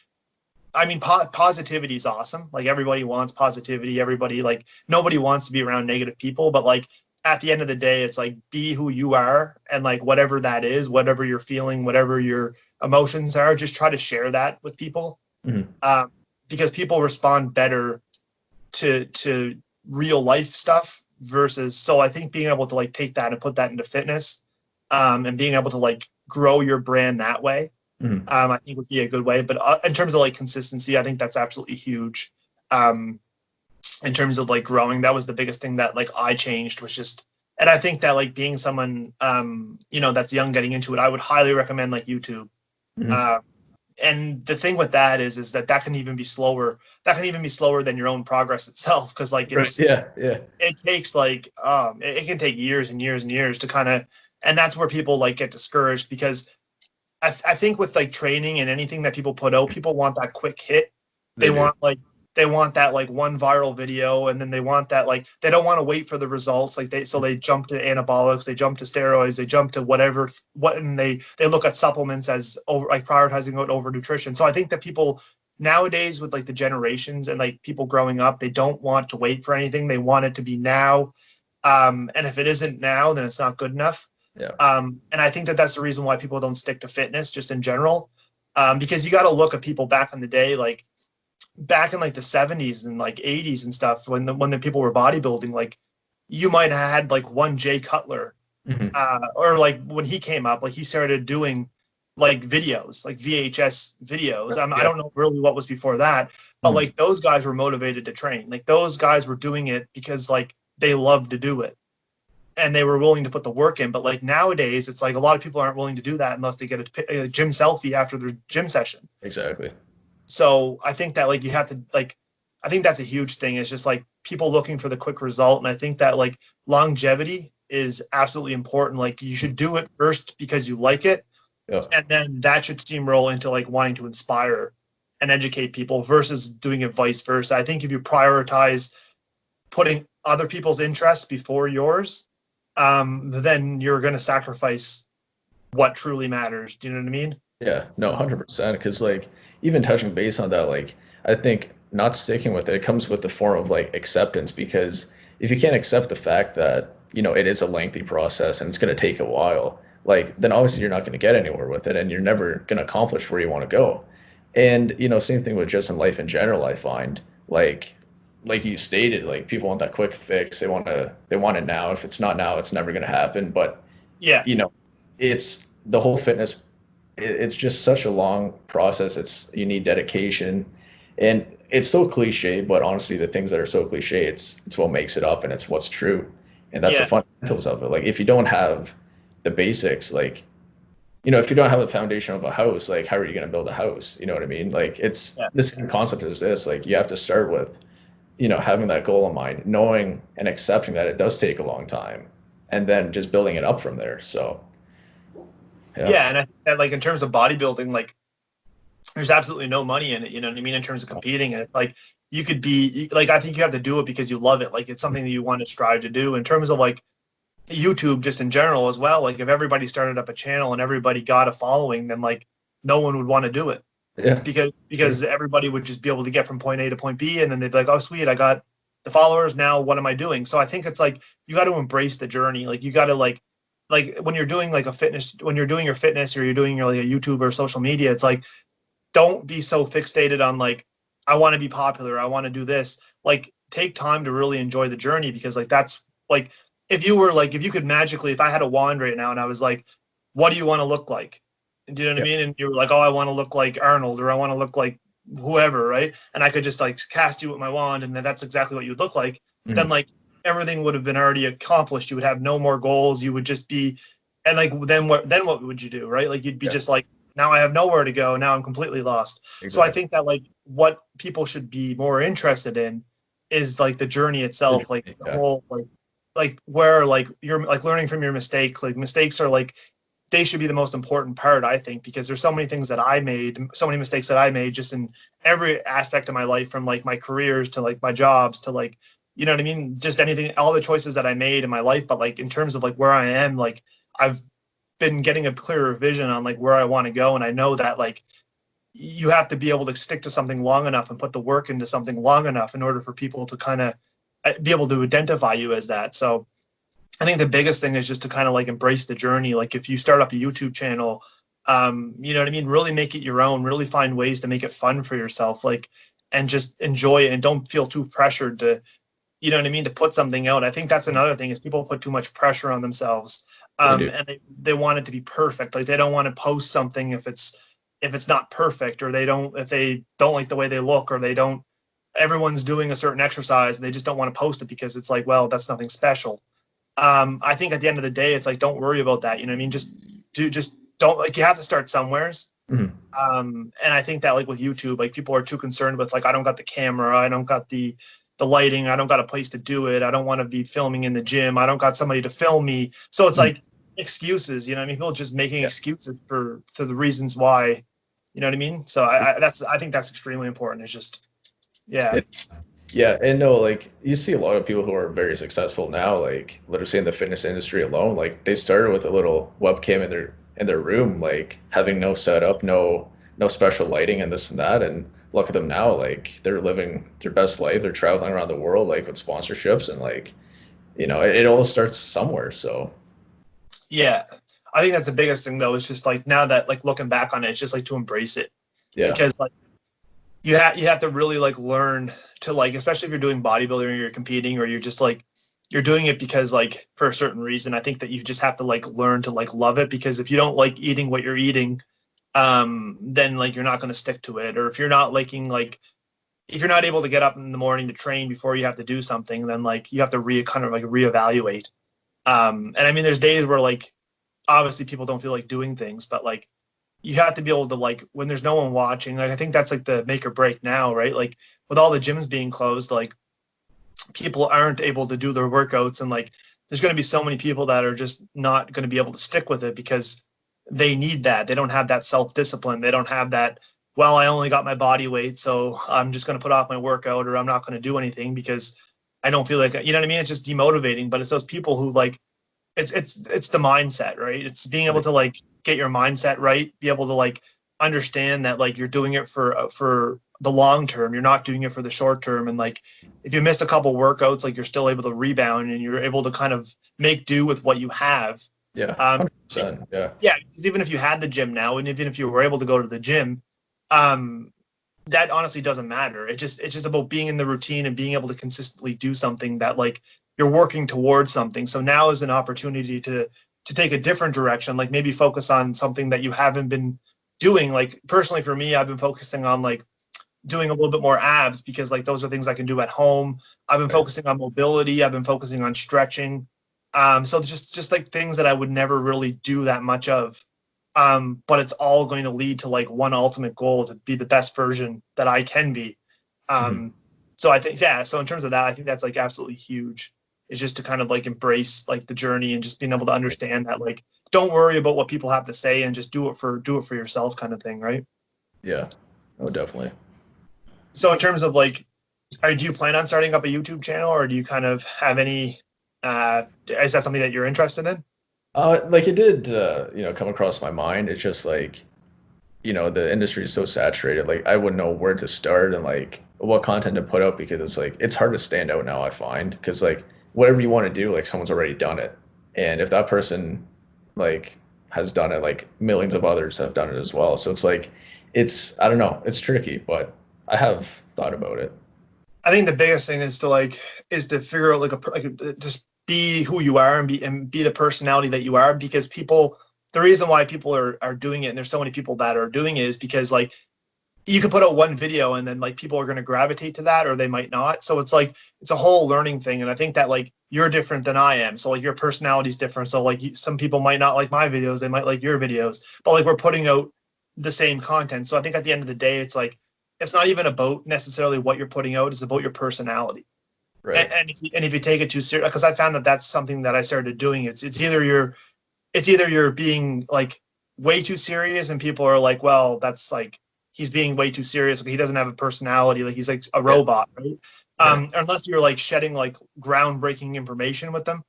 I mean, positivity is awesome. Like, everybody wants positivity. Everybody, like, nobody wants to be around negative people, but like at the end of the day, it's like, be who you are, and like whatever that is, whatever you're feeling, whatever your emotions are, just try to share that with people. Because people respond better to real life stuff versus, so I think being able to like take that and put that into fitness, and being able to like grow your brand that way, I think would be a good way. But in terms of like consistency, I think that's absolutely huge. In terms of like growing, that was the biggest thing that like I changed, was just, and I think that like being someone, that's young getting into it, I would highly recommend like YouTube. And the thing with that is that can even be slower. That can even be slower than your own progress itself, because like it takes like it can take years and years and years to kind of, and that's where people like get discouraged, because I think with like training and anything that people put out, people want that quick hit. They want that like one viral video, and then they want that, like, they don't want to wait for the results. Like they jump to anabolics, they jump to steroids, they jump to and they look at supplements as over, like prioritizing out over nutrition. So I think that people nowadays, with like the generations and like people growing up, they don't want to wait for anything. They want it to be now. And if it isn't now, then it's not good enough. Yeah. And I think that that's the reason why people don't stick to fitness just in general. Because you got to look at people back in the day, like back in like the 70s and like 80s and stuff, when the people were bodybuilding, like you might have had like one Jay Cutler, or like when he came up, like he started doing like videos, like VHS videos. I don't know really what was before that, but like those guys were motivated to train. Like those guys were doing it because like they loved to do it, and they were willing to put the work in. But like nowadays, it's like a lot of people aren't willing to do that unless they get a gym selfie after their gym session. Exactly. So I think that like you have to like, I think that's a huge thing. It's just like people looking for the quick result. And I think that like longevity is absolutely important. Like you should do it first because you like it. Yeah. And then that should steamroll into like wanting to inspire and educate people versus doing it vice versa. I think if you prioritize putting other people's interests before yours, then you're going to sacrifice what truly matters. Do you know what I mean? Yeah, no, 100%. Because like, even touching base on that, like, I think not sticking with it comes with the form of like acceptance. Because if you can't accept the fact that, it is a lengthy process and it's going to take a while, like, then obviously you're not going to get anywhere with it, and you're never going to accomplish where you want to go. And same thing with just in life in general. I find like you stated, like people want that quick fix. They want it now. If it's not now, it's never going to happen. But Yeah. It's the whole fitness. It's just such a long process. You need dedication, and it's so cliche. But honestly, the things that are so cliche, it's what makes it up, and it's what's true, and that's the fundamentals of it. Like if you don't have the basics, like if you don't have a foundation of a house, like how are you going to build a house? You know what I mean? Like it's the same concept as this. Like you have to start with having that goal in mind, knowing and accepting that it does take a long time, and then just building it up from there. So, yeah. And I think that like in terms of bodybuilding, like there's absolutely no money in it. You know what I mean? In terms of competing, and it's like you could be like, I think you have to do it because you love it. Like it's something that you want to strive to do. In terms of like YouTube, just in general as well. Like if everybody started up a channel and everybody got a following, then like no one would want to do it. Yeah. Because everybody would just be able to get from point A to point B, and then they'd be like, oh sweet, I got the followers. Now what am I doing? So I think it's like you got to embrace the journey. Like you got to like when you're doing like a fitness, when you're doing your fitness or you're doing your like a YouTube or social media, it's like don't be so fixated on like I want to be popular, I want to do this. Like take time to really enjoy the journey, because like that's like if you were like if you could magically, if I had a wand right now and I was like, what do you want to look like? Do you know what I mean? And you were like, oh, I want to look like Arnold, or I want to look like whoever, right? And I could just like cast you with my wand, and then that's exactly what you'd look like. Then like everything would have been already accomplished. You would have no more goals. You would just be, and like then what would you do, right? Like you'd be just like, now I have nowhere to go. Now I'm completely lost. Exactly. So I think that like what people should be more interested in is like the journey itself, like the whole like where like you're like learning from your mistakes. Like mistakes are like they should be the most important part, I think, because there's so many things that I made, so many mistakes that I made just in every aspect of my life, from like my careers to like my jobs to like, you know what I mean? Just anything, all the choices that I made in my life. But like in terms of like where I am, like I've been getting a clearer vision on like where I want to go. And I know that like you have to be able to stick to something long enough and put the work into something long enough in order for people to kind of be able to identify you as that. So I think the biggest thing is just to kind of like embrace the journey. Like if you start up a YouTube channel, you know what I mean? Really make it your own, really find ways to make it fun for yourself, like, and just enjoy it and don't feel too pressured to, you know what I mean, to put something out. I think that's another thing is people put too much pressure on themselves. And they want it to be perfect. Like they don't want to post something if it's not perfect, or if they don't like the way they look, or everyone's doing a certain exercise and they just don't want to post it because it's like, well, that's nothing special. I think at the end of the day, it's like, don't worry about that. You know what I mean? Just don't, like, you have to start somewheres. And I think that like with YouTube, like people are too concerned with like, I don't got the camera, I don't got the lighting, I don't got a place to do it, I don't want to be filming in the gym, I don't got somebody to film me. So it's like excuses, you know what I mean? People just making excuses for the reasons why, you know what I mean? So I think that's extremely important. It's just, Yeah, and no, like you see a lot of people who are very successful now, like let's say in the fitness industry alone, like they started with a little webcam in their room, like having no setup, no special lighting and this and that, and look at them now, like they're living their best life, they're traveling around the world, like with sponsorships, and like, you know, it all starts somewhere. So yeah, I think that's the biggest thing though, is just like now that like looking back on it, it's just like to embrace it, because like you have to really like learn to like, especially if you're doing bodybuilding or you're competing or you're just like you're doing it because like for a certain reason. I think that you just have to like learn to like love it, because if you don't like eating what you're eating, then like you're not going to stick to it. Or if you're not liking like if you're not able to get up in the morning to train before you have to do something, then like you have to kind of like reevaluate. And I mean, there's days where like obviously people don't feel like doing things, but like you have to be able to like when there's no one watching, like I think that's like the make or break now, right? Like with all the gyms being closed, like people aren't able to do their workouts, and like there's going to be so many people that are just not going to be able to stick with it because they need that. They don't have that self-discipline. They don't have that, well, I only got my body weight, so I'm just going to put off my workout, or I'm not going to do anything because I don't feel like, you know what I mean? It's just demotivating. But it's those people who like it's the mindset, right? It's being able to like get your mindset right, be able to like understand that like you're doing it for the long term, you're not doing it for the short term. And like if you missed a couple workouts, like you're still able to rebound and you're able to kind of make do with what you have. 100%, yeah, even if you had the gym now, and even if you were able to go to the gym, that honestly doesn't matter. It's just about being in the routine and being able to consistently do something that like you're working towards something. So now is an opportunity to take a different direction, like maybe focus on something that you haven't been doing. Like personally for me, I've been focusing on like doing a little bit more abs, because like those are things I can do at home. I've been focusing on mobility, I've been focusing on stretching. So just like things that I would never really do that much of. But it's all going to lead to like one ultimate goal, to be the best version that I can be. So I think, so in terms of that, I think that's like absolutely huge, is just to kind of like embrace like the journey and just being able to understand that like don't worry about what people have to say and just do it for yourself, kind of thing, right? Yeah. Oh, definitely. So in terms of like, do you plan on starting up a YouTube channel, or do you kind of have any is that something that you're interested in? Like it did, you know, come across my mind. It's just like, you know, the industry is so saturated. Like I wouldn't know where to start, and like what content to put out because it's like it's hard to stand out now, I find, because like whatever you want to do, like someone's already done it. And if that person like has done it, like millions of others have done it as well. So it's like it's I don't know, it's tricky, but I have thought about it. I think the biggest thing is to figure out just be who you are and be the personality that you are, because the reason why people are doing it, and there's so many people that are doing it, is because like you can put out one video and then like people are going to gravitate to that, or they might not. So it's like it's a whole learning thing, and I think that like you're different than I am, so like your personality is different. So like some people might not like my videos, they might like your videos, but like we're putting out the same content. So I think at the end of the day, it's like it's not even about necessarily what you're putting out; it's about your personality. Right. And if you take it too serious, because I found that that's something that I started doing. It's either you're being like way too serious, and people are like, well, that's like he's being way too serious. Like he doesn't have a personality. Like he's like a Yeah. robot, right? Right. Unless you're like shedding like groundbreaking information with them.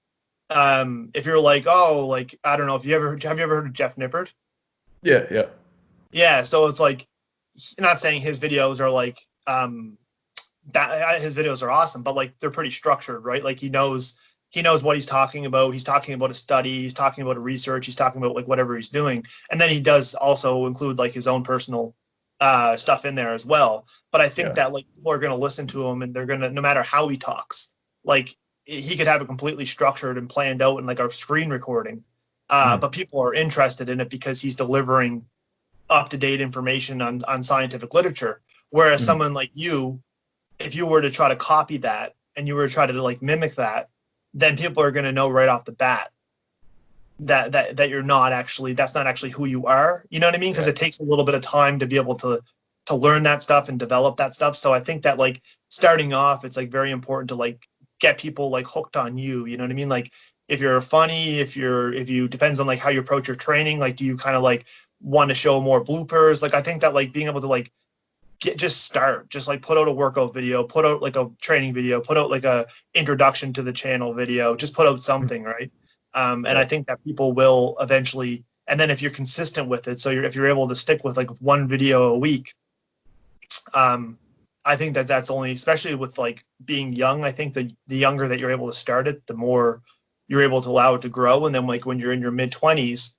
If you're like, oh, like I don't know, if you ever have you ever heard of Jeff Nippard? Yeah. Yeah. Yeah, so it's like not saying his videos are like that his videos are awesome, but like they're pretty structured, right? Like he knows what he's talking about. He's talking about a study, he's talking about a research, he's talking about like whatever he's doing. And then he does also include like his own personal stuff in there as well. But I think Yeah. that like people are going to listen to him, and they're going to, no matter how he talks, like he could have it completely structured and planned out in like a screen recording. Mhm. But people are interested in it because he's delivering up-to-date information on scientific literature. Whereas Mhm. someone like you, if you were to try to copy that and you were to try to like mimic that, then people are going to know right off the bat that you're not actually, that's not actually who you are. You know what I mean? Because Yeah. it takes a little bit of time to be able to learn that stuff and develop that stuff. So I think that like starting off, it's like very important to like get people like hooked on you. You know what I mean? Like if you're funny, if you depends on like how you approach your training, like do you kind of like want to show more bloopers? Like I think that like being able to like just like put out a workout video, put out like a training video, put out like a introduction to the channel video, just put out Mhm. something, right? And Yeah. I think that people will eventually, and then if you're consistent with it, so if you're able to stick with like one video a week, um, I think that that's only, especially with like being young, I think the younger that you're able to start it, the more you're able to allow it to grow. And then like when you're in your mid 20s,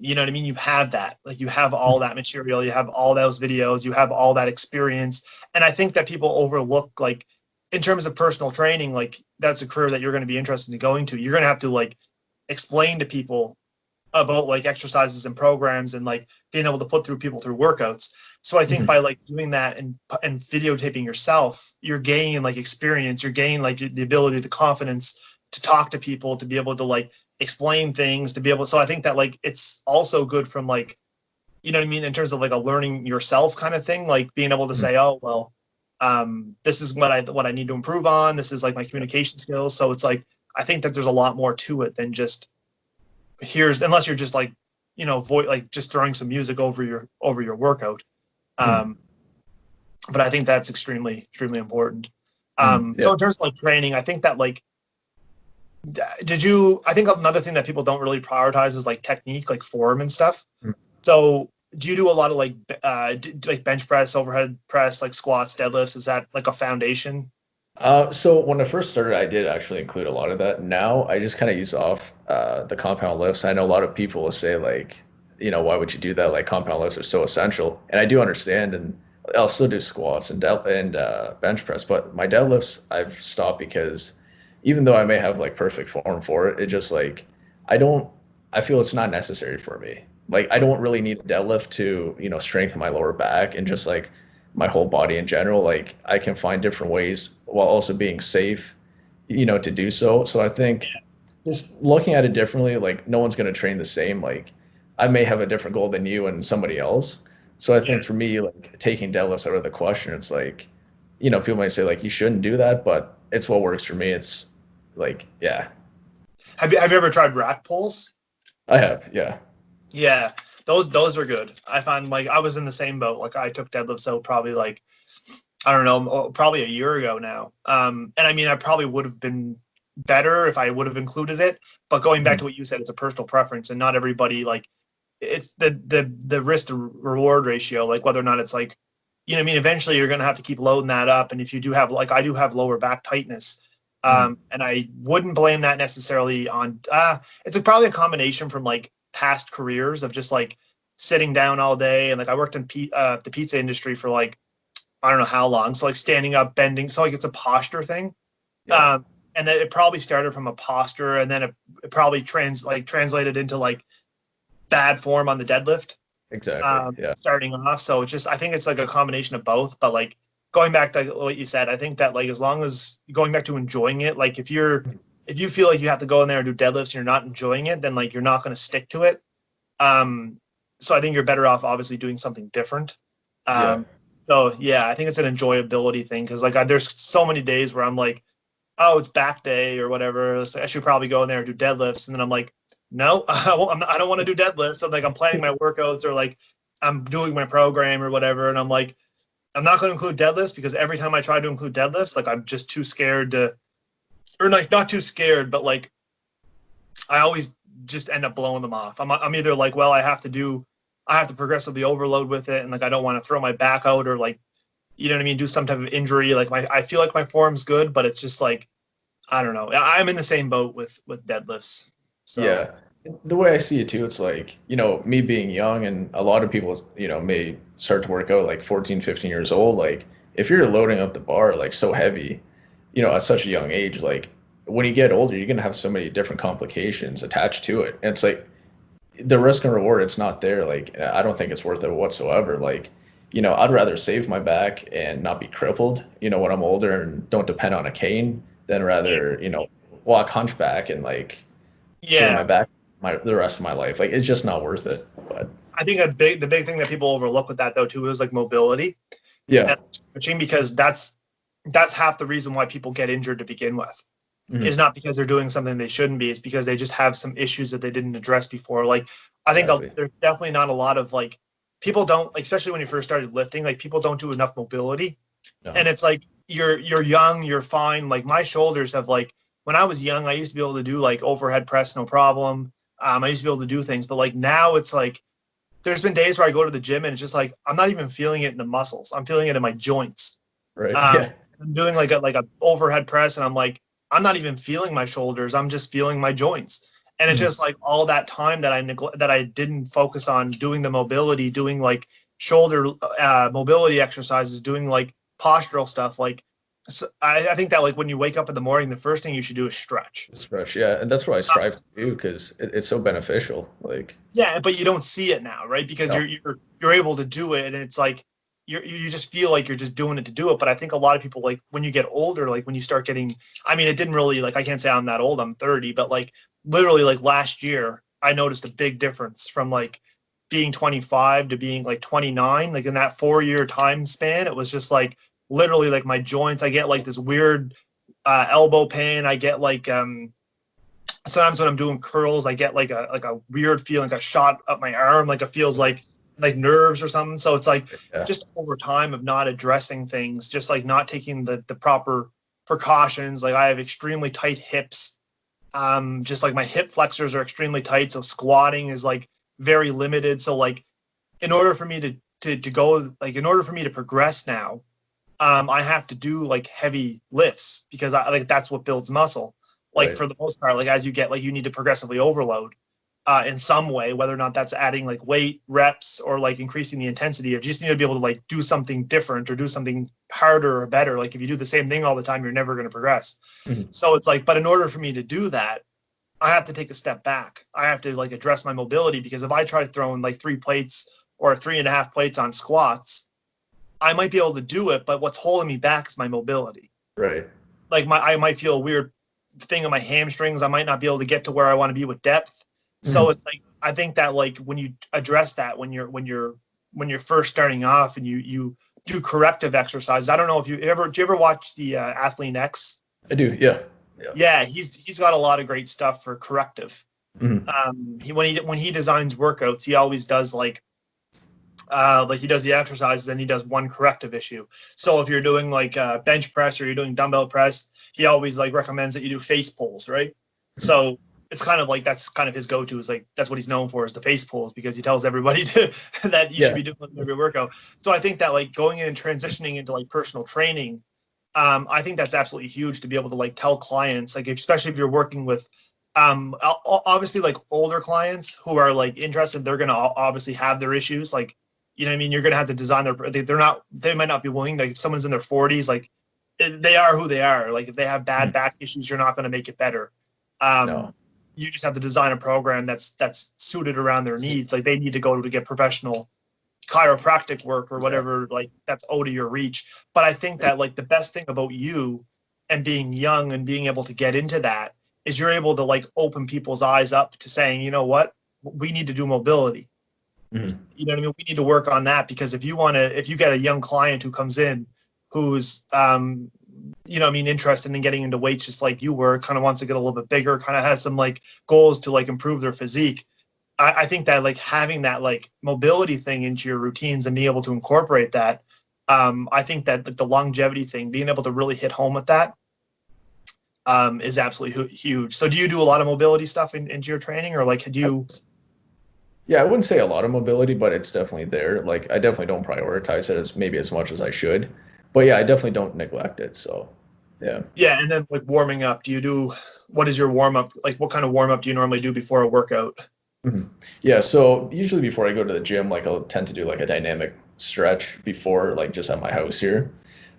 you know what I mean? You have that, like you have all that material, you have all those videos, you have all that experience. And I think that people overlook, like in terms of personal training, like that's a career that you're going to be interested in going to. You're going to have to like explain to people about like exercises and programs, and like being able to put through people through workouts. So I think Mhm. by like doing that and videotaping yourself, you're gaining like experience, you're gaining like the ability, the confidence to talk to people, to be able to like explain things, to be able. So I think that like it's also good from like, you know what I mean, in terms of like a learning yourself kind of thing, like being able to Mhm. say, oh well, this is what I need to improve on. This is like my Yeah. communication skills. So it's like I think that there's a lot more to it than just unless you're just like, like just throwing some music over your workout. Mhm. Um, but I think that's extremely extremely important. Mhm. Yeah. So in terms of like training, I think that like I think another thing that people don't really prioritize is like technique, like form and stuff. Mhm. So do you do a lot of like like bench press, overhead press, like squats, deadlifts? Is that like a foundation? So when I first started, I did actually include a lot of that. Now I just kind of use off the compound lifts. I know a lot of people will say like, why would you do that? Like compound lifts are so essential, and I do understand. And I'll still do squats and bench press, but my deadlifts I've stopped because even though I may have like perfect form for it, it just like I don't. I feel it's not necessary for me. Like I don't really need a deadlift to strengthen my lower back and just like my whole body in general. Like I can find different ways while also being safe, to do so. So I think just looking at it differently, like no one's going to train the same. Like I may have a different goal than you and somebody else. So I Yeah. think for me, like taking deadlifts out of the question, it's like, people might say like you shouldn't do that, but it's what works for me. It's like, yeah, Have you ever tried rack pulls? I have, yeah. Yeah, those are good. I find like I was in the same boat. Like I took deadlifts out probably like I don't know, probably a year ago now. And I mean, I probably would have been better if I would have included it. But going back Mhm. to what you said, it's a personal preference, and not everybody like it's the risk to reward ratio, like whether or not it's like you know what I mean, eventually you're going to have to keep loading that up. And if you do have, like, I do have lower back tightness, and I wouldn't blame that necessarily on, probably a combination from like past careers of just like sitting down all day. And like, I worked in the pizza industry for like, I don't know how long. So like standing up, bending. So like it's a posture thing. Yeah. And then it probably started from a posture, and then it probably translated into like bad form on the deadlift, Exactly. Yeah. starting off. So it's just, I think it's like a combination of both. But like going back to what you said, I think that like as long as going back to enjoying it, like if you feel like you have to go in there and do deadlifts and you're not enjoying it, then like you're not going to stick to it. So I think you're better off obviously doing something different. Yeah. So yeah, I think it's an enjoyability thing, because like there's so many days where I'm like, oh, it's back day or whatever, so I should probably go in there and do deadlifts. And then I'm like, no, I don't want to do deadlifts. So like I'm planning my workouts, or like I'm doing my program or whatever. And I'm like, I'm not going to include deadlifts, because every time I try to include deadlifts, like I'm just too scared to, or like not too scared, but like I always just end up blowing them off. I'm either like, well, I have to progressively overload with it. And like, I don't want to throw my back out, or like, you know what I mean, do some type of injury. Like I feel like my form's good, but it's just like, I don't know. I'm in the same boat with deadlifts. So Yeah. The way I see it too, it's like, me being young, and a lot of people, may start to work out like 14, 15 years old. Like if you're loading up the bar like so heavy, at such a young age, like when you get older, you're going to have so many different complications attached to it. And it's like the risk and reward, it's not there. Like I don't think it's worth it whatsoever. Like, I'd rather save my back and not be crippled, when I'm older, and don't depend on a cane, than rather, walk hunchback and like sit on yeah, my back the rest of my life. Like it's just not worth it. But I think the big thing that people overlook with that though too is like mobility yeah. and stretching, because that's half the reason why people get injured to begin with. Is Mhm. not because they're doing something they shouldn't be. It's because they just have some issues that they didn't address before. Like I think Exactly. there's definitely not a lot of like, people don't, like, especially when you first started lifting, like people don't do enough mobility. And No. it's like you're young, you're fine. Like my shoulders have, like, when I was young, I used to be able to do like overhead press no problem. I used to be able to do things, but like now it's like there's been days where I go to the gym and it's just like I'm not even feeling it in the muscles. I'm feeling it in my joints. Right. Um, Yeah. I'm doing like a overhead press, and I'm like, I'm not even feeling my shoulders. I'm just feeling my joints. And it's Mhm. just like all that time that I didn't focus on doing the mobility, doing like shoulder mobility exercises, doing like postural stuff. Like, so I think that like when you wake up in the morning, the first thing you should do is stretch. It's fresh. Yeah. And that's what I strive to do, because it's so beneficial. Like, Yeah, but you don't see it now, right? Because no. you're able to do it, and it's like you just feel like you're just doing it to do it. But I think a lot of people, like when you get older, like when you start getting, I mean, it didn't really, like, I can't say I'm that old. I'm 30, but like literally like last year, I noticed a big difference from like being 25 to being like 29. Like in that 4 year time span, it was just like literally like my joints. I get like this weird elbow pain. I get like sometimes when I'm doing curls, I get like a weird feeling, like a shot up my arm, like it feels like nerves or something. So it's like Yeah. just over time of not addressing things, just like not taking the proper precautions. Like I have extremely tight hips. Just like my hip flexors are extremely tight, so squatting is like very limited. So like in order for me to go, like in order for me to progress now, I have to do like heavy lifts, because I like that's what builds muscle. Like Right. for the most part, like as you get, like you need to progressively overload in some way, whether or not that's adding like weight reps or like increasing the intensity. You just need to be able to like do something different or do something harder or better. Like if you do the same thing all the time, you're never going to progress. Mhm. So it's like, but in order for me to do that, I have to take a step back. I have to like address my mobility, because if I try throwing like 3 plates or 3.5 plates on squats, I might be able to do it, but what's holding me back is my mobility. Right. Like I might feel a weird thing in my hamstrings. I might not be able to get to where I want to be with depth. So Mhm. it's like I think that like when you address that, when you're first starting off and you do corrective exercises. I don't know if do you ever watch the Athlete X? I do. Yeah. Yeah. Yeah, he's got a lot of great stuff for corrective. Mhm. When he designs workouts, he always does like he does the exercises and he does one corrective issue. So if you're doing like bench press or you're doing dumbbell press, he always like recommends that you do face pulls, right? So it's kind of like that's kind of his go-to, is like that's what he's known for, is the face pulls, because he tells everybody to that you should be doing every workout. So I think that like going in and transitioning into like personal training, I think that's absolutely huge to be able to like tell clients, like especially if you're working with obviously like older clients who are like interested, they're going to obviously have their issues, like, you know what I mean, you're going to have to design they might not be willing, like if someone's in their 40s, like they are who they are, like if they have bad back issues, you're not going to make it better. No. You just have to design a program that's suited around their needs. Like they need to go to get professional chiropractic work or whatever, like that's out of your reach. But I think that like the best thing about you and being young and being able to get into that is you're able to like open people's eyes up to saying, you know what, we need to do mobility. You know what I mean? We need to work on that, because if you get a young client who comes in who's you know what I mean, interested in getting into weights just like you were, kind of wants to get a little bit bigger, kind of has some like goals to like improve their physique. I think that like having that like mobility thing into your routines and being able to incorporate that, I think that the longevity thing, being able to really hit home with that, is absolutely huge. So do you do a lot of mobility stuff into your training, or like do you? Yeah, I wouldn't say a lot of mobility, but it's definitely there. Like I definitely don't prioritize it as much as I should. But yeah, I definitely don't neglect it. So yeah. Yeah, and then like warming up, what is your warm up? Like what kind of warm up do you normally do before a workout? Yeah, so usually before I go to the gym, like I'll tend to do like a dynamic stretch before, like just at my house here.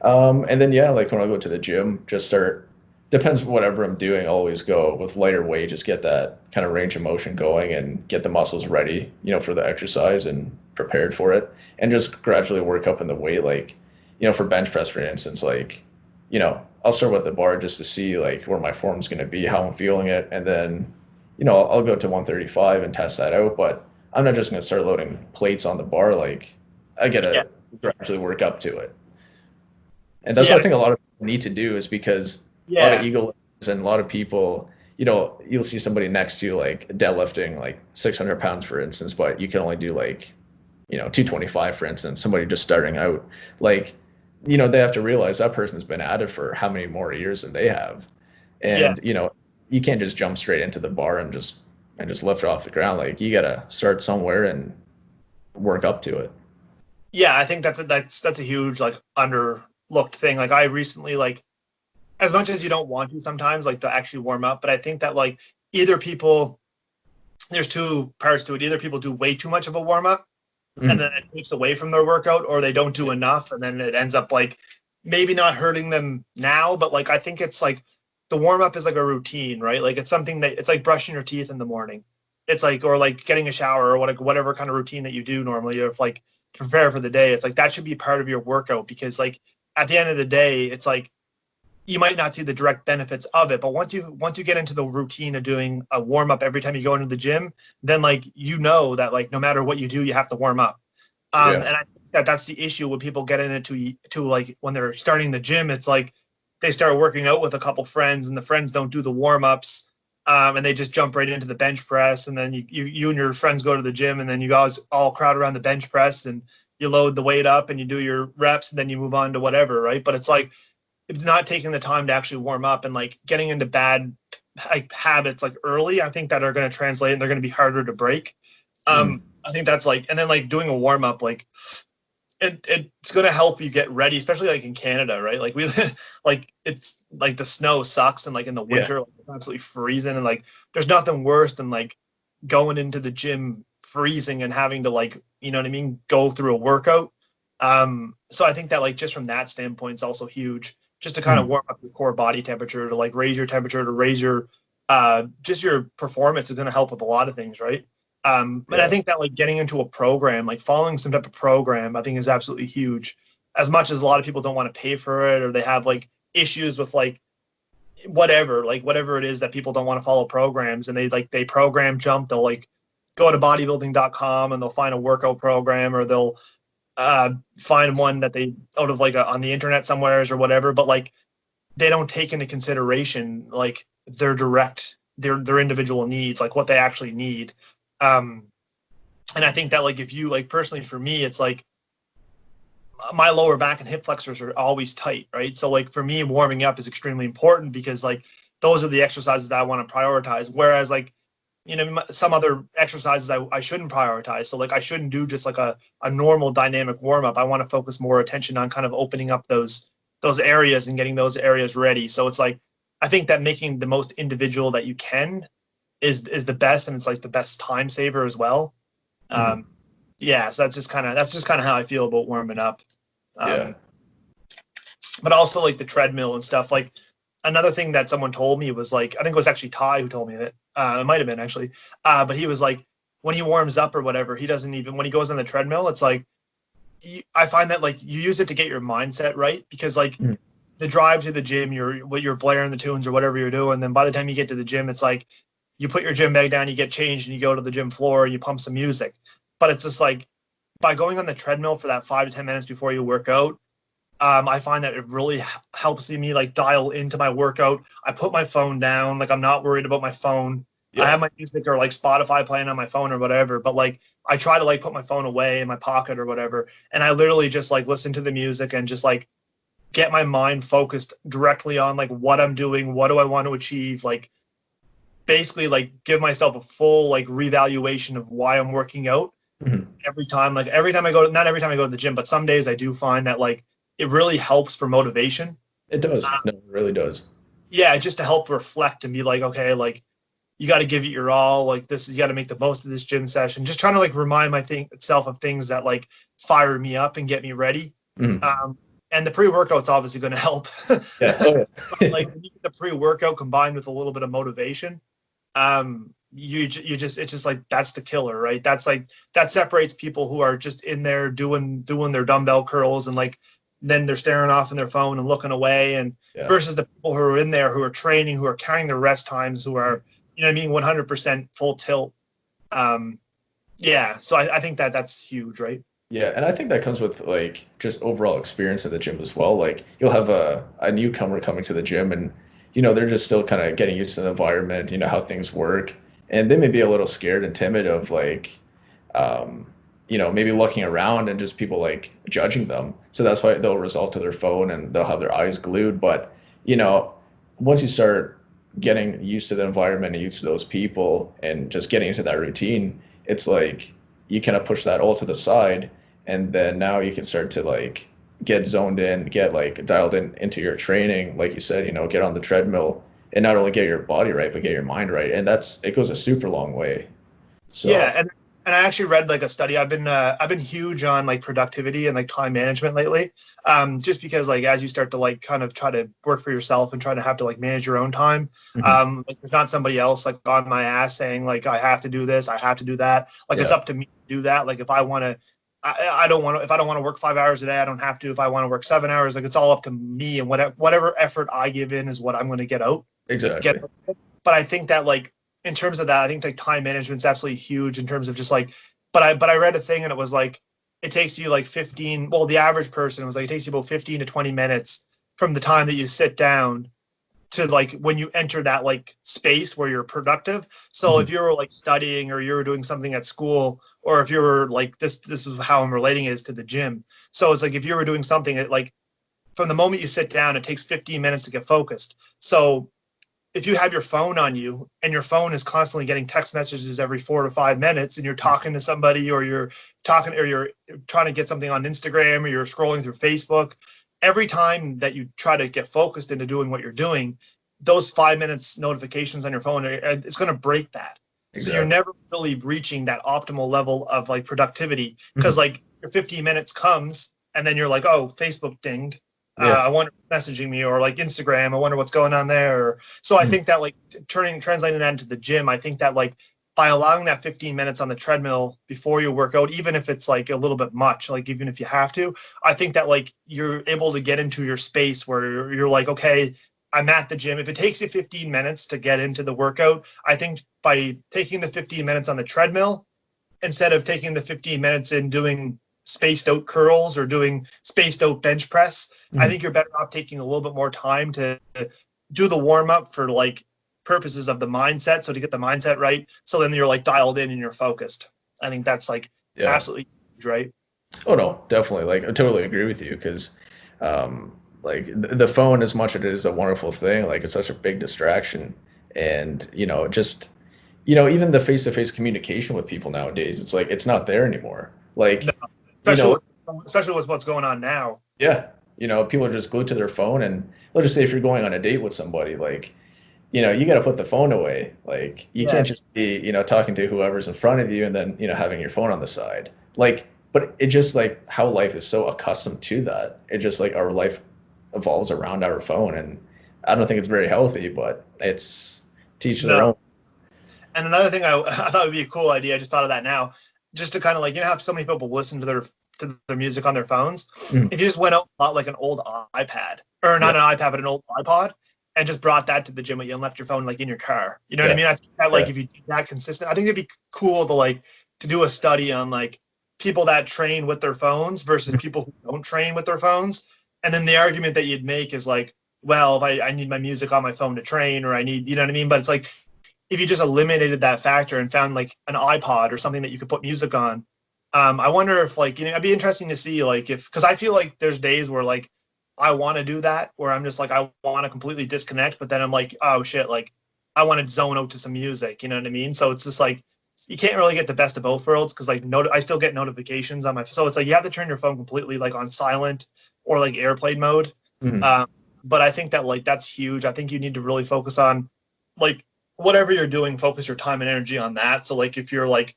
And then yeah, like when I go to the gym, just start, depends whatever I'm doing, I'll always go with lighter weight, just get that kind of range of motion going and get the muscles ready, for the exercise and prepared for it. And just gradually work up in the weight, like, for bench press, for instance, like, I'll start with the bar just to see like where my form's going to be, how I'm feeling it. And then, I'll go to 135 and test that out, but I'm not just going to start loading plates on the bar. Like I got Yeah, to gradually work up to it. And that's yeah, what I think a lot of people need to do, is because a lot of yeah, ego lifters and a lot of people, you'll see somebody next to you like deadlifting like 600 pounds, for instance, but you can only do like, 225, for instance, somebody just starting out. Like, they have to realize that person's been at it for how many more years than they have. yeah. And, you can't just jump straight into the bar and just lift it off the ground. Like you got to start somewhere and work up to it. Yeah, I think that's a huge like underlooked thing. Like I recently, like, as much as you don't want to sometimes, like to actually warm up, but I think that like either people, there's two parts to it. Either people do way too much of a warm up and Mhm. then it takes away from their workout, or they don't do enough and then it ends up like maybe not hurting them now, but like I think it's like the warm up is like a routine, right? Like it's something that it's like brushing your teeth in the morning. It's like, or like getting a shower, or whatever kind of routine that you do normally, or if like to prepare for the day. It's like that should be part of your workout, because like at the end of the day, it's like you might not see the direct benefits of it, but once you get into the routine of doing a warm up every time you go into the gym, then like that like no matter what you do, you have to warm up. Yeah. And I think that that's the issue when people get into to like when they're starting the gym. It's like they start working out with a couple friends, and the friends don't do the warm ups, and they just jump right into the bench press, and then you and your friends go to the gym, and then you guys all crowd around the bench press, and you load the weight up, and you do your reps, and then you move on to whatever, right? But it's like it's not taking the time to actually warm up and like getting into bad like habits like early. I think that are going to translate and they're going to be harder to break. Mm. I think that's like, and then like doing a warm up, like it's going to help you get ready, especially like in Canada, right? Like we like it's like the snow sucks, and like in the Yeah. winter, like, it's absolutely freezing, and like there's nothing worse than like going into the gym freezing and having to like, you know what I mean, go through a workout. So I think that like just from that standpoint, it's also huge, just to kind of Mm. warm up your core body temperature, to like raise your temperature, to raise your just your performance is going to help with a lot of things, right? And I Yeah. think that like getting into a program, like following some type of program, I think is absolutely huge. As much as a lot of people don't want to pay for it, or they have like issues with like whatever it is that people don't want to follow programs, and they program jump, they'll like go to bodybuilding.com and they'll find a workout program, or they'll find one that they out of like on the internet somewheres or whatever, but like they don't take into consideration like their individual needs, like what they actually need. Um, and I think that like if you like personally for me, it's like my lower back and hip flexors are always tight, right? So like for me, warming up is extremely important, because like those are the exercises that I want to prioritize. Whereas like, some other exercises I shouldn't prioritize. So like I shouldn't do just like a normal dynamic warm up. I want to focus more attention on kind of opening up those areas and getting those areas ready. So it's like, I think that making the most individual that you can is the best, and it's like the best time saver as well. Yeah, so that's just kind of how I feel about warming up. But also like the treadmill and stuff. Like another thing that someone told me was like, I think it was actually Ty who told me that. It might have been actually, but he was like, when he warms up or whatever, he doesn't even, when he goes on the treadmill, it's like, I find that like you use it to get your mindset right, because like the drive to the gym, you're blaring the tunes or whatever you're doing. Then by the time you get to the gym, it's like you put your gym bag down, you get changed, and you go to the gym floor and you pump some music. But it's just like by going on the treadmill for that 5 to 10 minutes before you work out, I find that it really helps me like dial into my workout. I put my phone down, like I'm not worried about my phone. I have my music or like Spotify playing on my phone or whatever, but like I try to like put my phone away in my pocket or whatever, and I literally just like listen to the music and just like get my mind focused directly on like what I'm doing, what do I want to achieve, like basically like give myself a full like reevaluation of why I'm working out. Every time I go, not every time I go to the gym, but some days I do find that like it really helps for motivation. It does. No, it really does. Yeah, just to help reflect and be like, okay, like you got to give it your all. Like you got to make the most of this gym session. Just trying to like remind myself of things that like fire me up and get me ready. And the pre-workout's obviously going to help. Like when you get the pre-workout combined with a little bit of motivation, it's just like that's the killer, right? That's like that separates people who are just in there doing their dumbbell curls and like then they're staring off in their phone and looking away, and versus the people who are in there who are training, who are counting their rest times, who are 100% full tilt. So I think that's huge, right? Yeah, and I think that comes with like just overall experience in the gym as well. Like you'll have a newcomer coming to the gym and they're just still kind of getting used to the environment, how things work. And they may be a little scared and timid of like maybe looking around and just people like judging them. So that's why they'll resort to their phone and they'll have their eyes glued. But, once you start getting used to the environment and used to those people and just getting into that routine, it's like you kind of push that all to the side. And then now you can start to like get zoned in, get like dialed in into your training. Like you said, get on the treadmill and not only get your body right, but get your mind right. And it goes a super long way. So yeah. And I actually read like a study. I've been huge on like productivity and like time management lately. Just because like as you start to like kind of try to work for yourself and try to have to like manage your own time, like there's not somebody else like on my ass saying like I have to do this, I have to do that. Like it's up to me to do that. Like if I want to, I don't want to. If I don't want to work 5 hours a day, I don't have to. If I want to work 7 hours, like it's all up to me, and whatever effort I give in is what I'm going to get out. Exactly. But I think that like in terms of that, I think like time management's absolutely huge in terms of just like. But I read a thing and it was like it takes you like 15. Well, the average person was like it takes you about 15 to 20 minutes from the time that you sit down to like when you enter that like space where you're productive. So if you were like studying or you were doing something at school, or if you were like this is how I'm relating it is to the gym. So it's like if you were doing something that like from the moment you sit down, it takes 15 minutes to get focused. So if you have your phone on you and your phone is constantly getting text messages every 4 to 5 minutes and you're talking to somebody or you're trying to get something on Instagram or you're scrolling through Facebook, every time that you try to get focused into doing what you're doing, those 5 minutes notifications on your phone, it's going to break that. Exactly. So you're never really reaching that optimal level of like productivity because like your 15 minutes comes and then you're like, oh, Facebook dinged. I wonder what's messaging me, or like Instagram, I wonder what's going on there. So I think that like translating that into the gym, I think that like by allowing that 15 minutes on the treadmill before you work out, even if it's like a little bit much, like even if you have to, I think that like you're able to get into your space where you're like, okay, I'm at the gym. If it takes you 15 minutes to get into the workout, I think by taking the 15 minutes on the treadmill, instead of taking the 15 minutes in doing spaced out curls or doing spaced out bench press, I think you're better off taking a little bit more time to do the warm up for like purposes of the mindset. So to get the mindset right. So then you're like dialed in and you're focused. I think that's like absolutely huge, right? Oh no, definitely. Like I totally agree with you because Like the phone, as much as it is a wonderful thing, like it's such a big distraction. And, just, even the face-to-face communication with people nowadays, it's like it's not there anymore. No, Like, you especially know, especially with what's going on now. yeah, people are just glued to their phone. And let's just say if you're going on a date with somebody, like, you got to put the phone away. Like, you Yeah, can't just be, talking to whoever's in front of you and then, having your phone on the side. Like, but it just like how life is so accustomed to that. It just like our life evolves around our phone. And I don't think it's very healthy, but it's teach their no. own. And another thing I thought would be a cool idea, I just thought of that now, just to kind of like, how so many people listen to their music on their phones. Mhm. If you just went out and bought like an old iPad, or Yeah. not an iPad, but an old iPod, and just brought that to the gym with you and left your phone like in your car. You know what I Yeah. mean? I think that like Yeah. if you do that consistent, I think it'd be cool to like to do a study on like people that train with their phones versus Mhm. people who don't train with their phones. And then the argument that you'd make is like, well, if I need my music on my phone to train, or I need, you know what I mean? But it's like if you just eliminated that factor and found like an iPod or something that you could put music on, I wonder if like, it'd be interesting to see like if, because I feel like there's days where like I want to do that, where I'm just like I want to completely disconnect, but then I'm like, oh shit, like I want to zone out to some music, you know what I mean? So it's just like you can't really get the best of both worlds because like I still get notifications on my, so it's like you have to turn your phone completely like on silent or like airplane mode. Mhm. Um, but I think that like that's huge. I think you need to really focus on like whatever you're doing, focus your time and energy on that. So like if you're like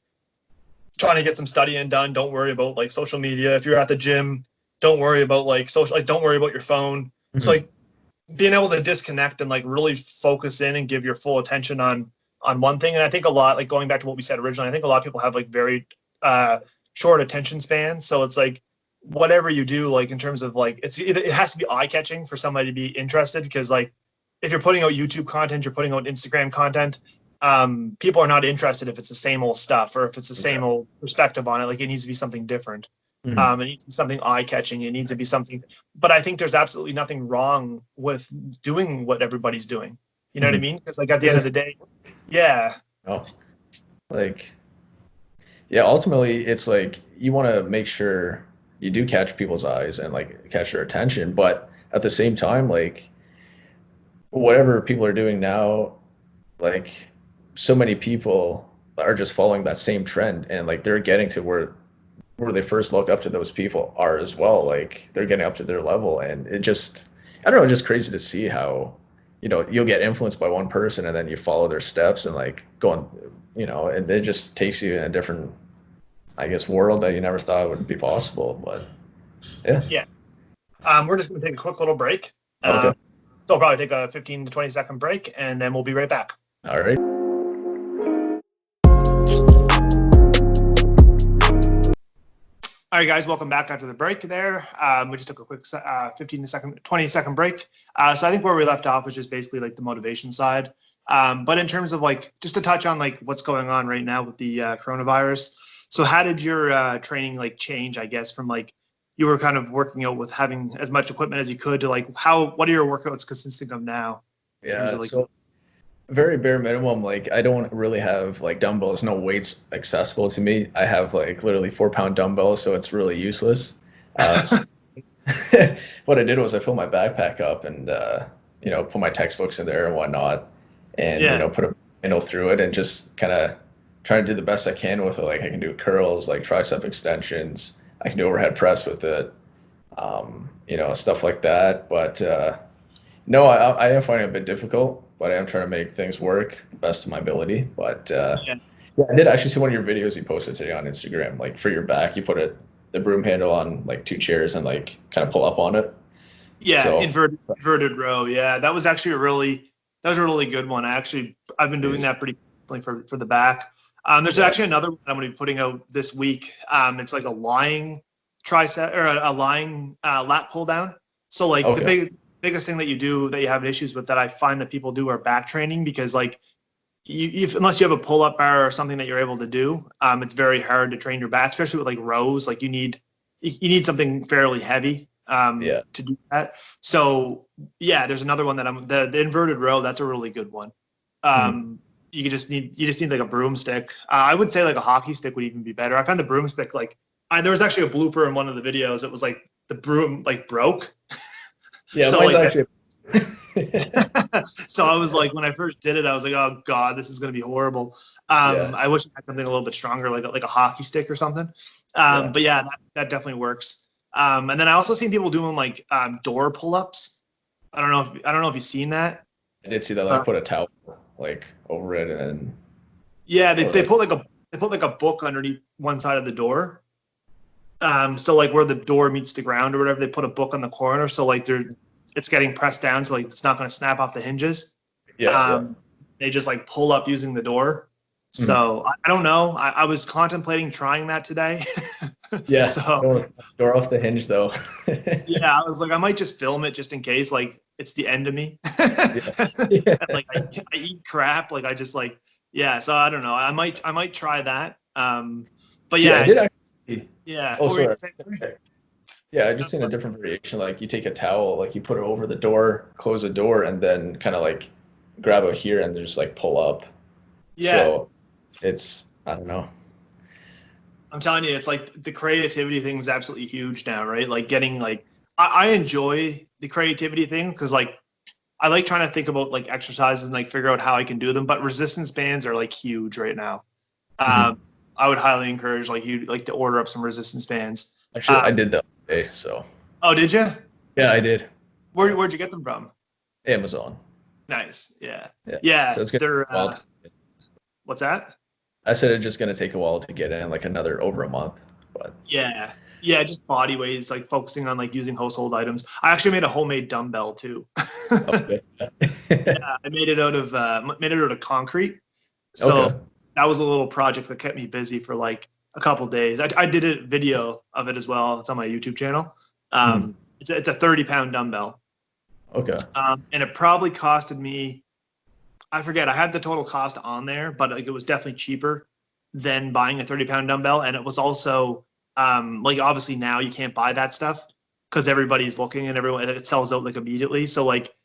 trying to get some studying done, don't worry about like social media. If you're at the gym, don't worry about like social, like don't worry about your phone. So Mhm. like being able to disconnect and like really focus in and give your full attention on one thing. And I think a lot, like going back to what we said originally, I think a lot of people have like very uh short attention spans. So it's like whatever you do, like in terms of like it's either it has to be eye catching for somebody to be interested, because like if you're putting out YouTube content, you're putting out Instagram content, people are not interested if it's the same old stuff or if it's the same Exactly. old perspective on it. Like it needs to be something different. Mhm. It needs to be something eye catching. It needs to be something, but I think there's absolutely nothing wrong with doing what everybody's doing. You know what I Mhm. mean? Because like at the It end of just, the day, yeah, like, yeah, ultimately it's like you want to make sure you do catch people's eyes and like catch their attention, but at the same time, like whatever people are doing now, like so many people are just following that same trend and like they're getting to where they first look up to those people are as well. Like they're getting up to their level, and it just, I don't know, it's just crazy to see how, you'll get influenced by one person and then you follow their steps and like going, and it just takes you in a different, I guess, world that you never thought would be possible. But yeah. yeah. We're just gonna take a quick little break. Okay. So I'll probably take a 15 to 20-second break, and then we'll be right back. All right. All right, guys, welcome back after the break there. We just took a quick 15 second, 20-second break. So I think where we left off was just basically like the motivation side. But in terms of like, just to touch on like what's going on right now with the coronavirus. So how did your training like change, I guess, from like you were kind of working out with having as much equipment as you could to like what are your workouts consisting of now in terms Yeah. of like, So very bare minimum. Like I don't really have like dumbbells, no weights accessible to me. I have like literally 4 pound dumbbells, so it's really useless. So what I did was I filled my backpack up and put my textbooks in there and whatnot, and yeah, put a handle through it and just kind of try to do the best I can with it. Like I can do curls, like tricep extensions. I can do overhead press with it, stuff like that. But no, I am finding it a bit difficult, but I am trying to make things work the best of my ability. But yeah. yeah, I did actually see one of your videos you posted today on Instagram. Like for your back, you put the broom handle on like 2 chairs and like kind of pull up on it. Yeah, So inverted row. Yeah, that was actually that was a really good one. I've been doing is that pretty like for the back. There's yeah. actually another one I'm going to be putting out this week. It's like a lying tricep or a lying lat pull down. So like the Okay. biggest thing that you do that you have issues with that I find that people do are back training, because like unless you have a pull up bar or something that you're able to do, it's very hard to train your back, especially with like rows. Like you need something fairly heavy Yeah. to do that. So yeah, there's another one that the inverted row. That's a really good one. Mhm. You just need like a broomstick. I would say like a hockey stick would even be better. I found the broomstick like there was actually a blooper in one of the videos. It was like the broom like broke. Yeah, So mine's like actually. so I was like, when I first did it, I was like, oh God, this is gonna be horrible. Yeah, I wish I had something a little bit stronger, like a hockey stick or something. yeah. But yeah, that definitely works. And then I also seen people doing like door pull-ups. I don't know if you've seen that. I did see that, Uh, like put a towel like over it and yeah, or they like put like a book underneath one side of the door. So like where the door meets the ground or whatever, they put a book on the corner. So like it's getting pressed down, so like it's not going to snap off the hinges. yeah, yeah. Um, they just like pull up using the door. Mhm. So I don't know. I was contemplating trying that today. Yeah, So door off the hinge though. yeah, I was like, I might just film it just in case, like it's the end of me. Yeah. And Yeah. like I eat crap. Like I just like, yeah. So I don't know. I might try that. But See, I yeah, did actually. yeah. Oh, What were you sorry. saying? Yeah, I just seen a different variation. Like you take a towel, like you put it over the door, close the door, and then kind of like grab it here and just like pull up. Yeah. So it's I don't know. I'm telling you, it's like the creativity thing is absolutely huge now, right? Like getting like I enjoy the creativity thing because like I like trying to think about like exercises and like figure out how I can do them. But resistance bands are like huge right now. Mhm. I would highly encourage like you like to order up some resistance bands. Actually, I did that today. So Oh, did you? yeah, I did. Where'd you get them from? Amazon. Nice. Yeah. Yeah. Yeah. So it's gonna take They're a while. what's that? I said it's just gonna take a while to get in, like another over a month. But Yeah. Yeah, just body weights, like focusing on like using household items. I actually made a homemade dumbbell too. okay. Yeah, I made it out of concrete. So Okay. that was a little project that kept me busy for like a couple days. I did a video of it as well. It's on my YouTube channel. Mhm. It's a 30-pound dumbbell. Okay. And it probably costed me, I forget, I had the total cost on there, but like it was definitely cheaper than buying a 30-pound dumbbell. And it was also like obviously now you can't buy that stuff because everybody's looking and everyone it sells out like immediately. So like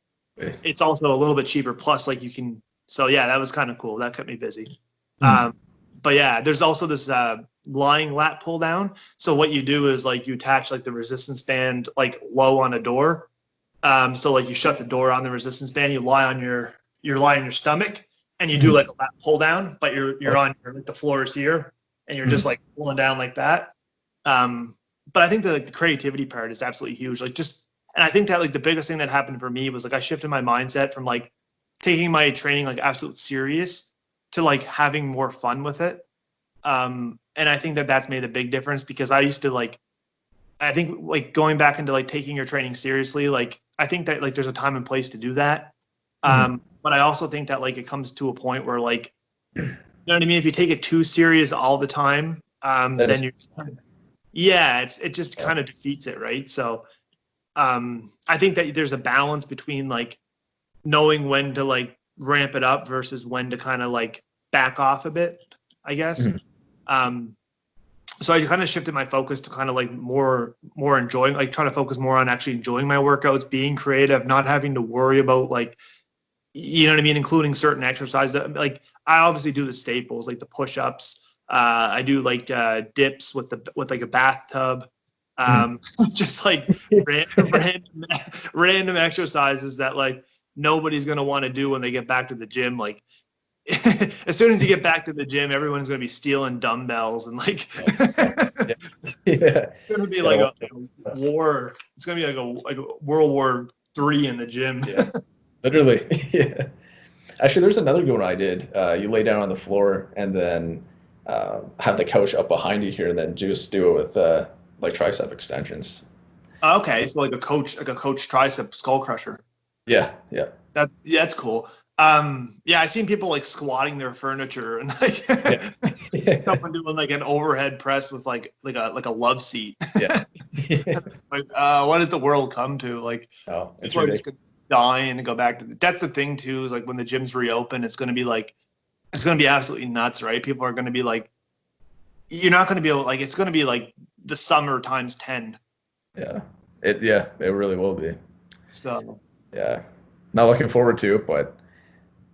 Okay. it's also a little bit cheaper. Plus, like you can. So yeah, that was kind of cool. That kept me busy. Mhm. But yeah, there's also this lying lat pull down. So what you do is like you attach like the resistance band like low on a door. So like you shut the door on the resistance band. You lie on your stomach, and you do Mhm. like a lat pull down, but you're Okay. on like the floor is here, and you're just Mhm. like pulling down like that. Um, but I think the, like, the creativity part is absolutely huge. Like just, and I think that like the biggest thing that happened for me was like I shifted my mindset from like taking my training like absolute serious to like having more fun with it. And I think that that's made a big difference because I used to like, I think like going back into like taking your training seriously, like I think that like there's a time and place to do that. Mhm. But I also think that like it comes to a point where like, you know what I mean? If you take it too serious all the time, That then is you're yeah, it just yeah. kind of defeats it, right? So I think that there's a balance between like knowing when to like ramp it up versus when to kind of like back off a bit, I guess. Mhm. Um, so I kind of shifted my focus to kind of like more enjoying, like trying to focus more on actually enjoying my workouts, being creative, not having to worry about like you know what I mean, including certain exercises. Like I obviously do the staples, like the push-ups. I do like dips with like a bathtub. Mhm. Just like random exercises that like nobody's gonna want to do when they get back to the gym. Like as soon as you get back to the gym, everyone's gonna be stealing dumbbells and like Yeah. Yeah. it's Yeah. gonna be Gotta like watch a it. war. It's gonna be like a World War III in the gym. Yeah. Literally. Yeah. Actually, there's another good one I did. You lay down on the floor and then have the couch up behind you here, and then just do it with like tricep extensions. Okay, so like a coach tricep skull crusher. Yeah, yeah, Yeah, that's cool. Yeah, I've seen people like squatting their furniture and like yeah, yeah, someone doing like an overhead press with like a love seat. yeah. Yeah. Like, what does the world come to? Like, Oh, it's people are just ridiculous. gonna die and go back to. That's the thing too. Is like when the gyms reopen, it's gonna be absolutely nuts, right? People are gonna be like, you're not gonna be able like it's gonna be like the summer times 10. Yeah, it really will be. So. Yeah, not looking forward to it, but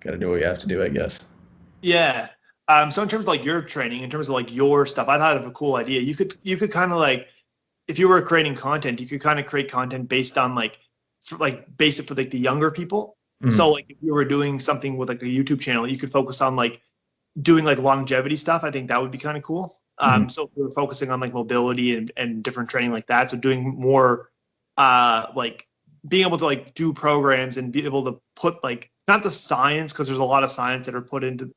gotta do what you have to do, I guess. Yeah. So in terms of like your training, in terms of like your stuff, I thought of a cool idea. You could kind of like if you were creating content, you could kind of create content based on like for like base it for like the younger people. Mhm. So like if you were doing something with like a YouTube channel, you could focus on like doing like longevity stuff. I think that would be kind of cool. So if we were focusing on like mobility and different training like that. So doing more like being able to like do programs and be able to put like not the science, because there's a lot of science that are put into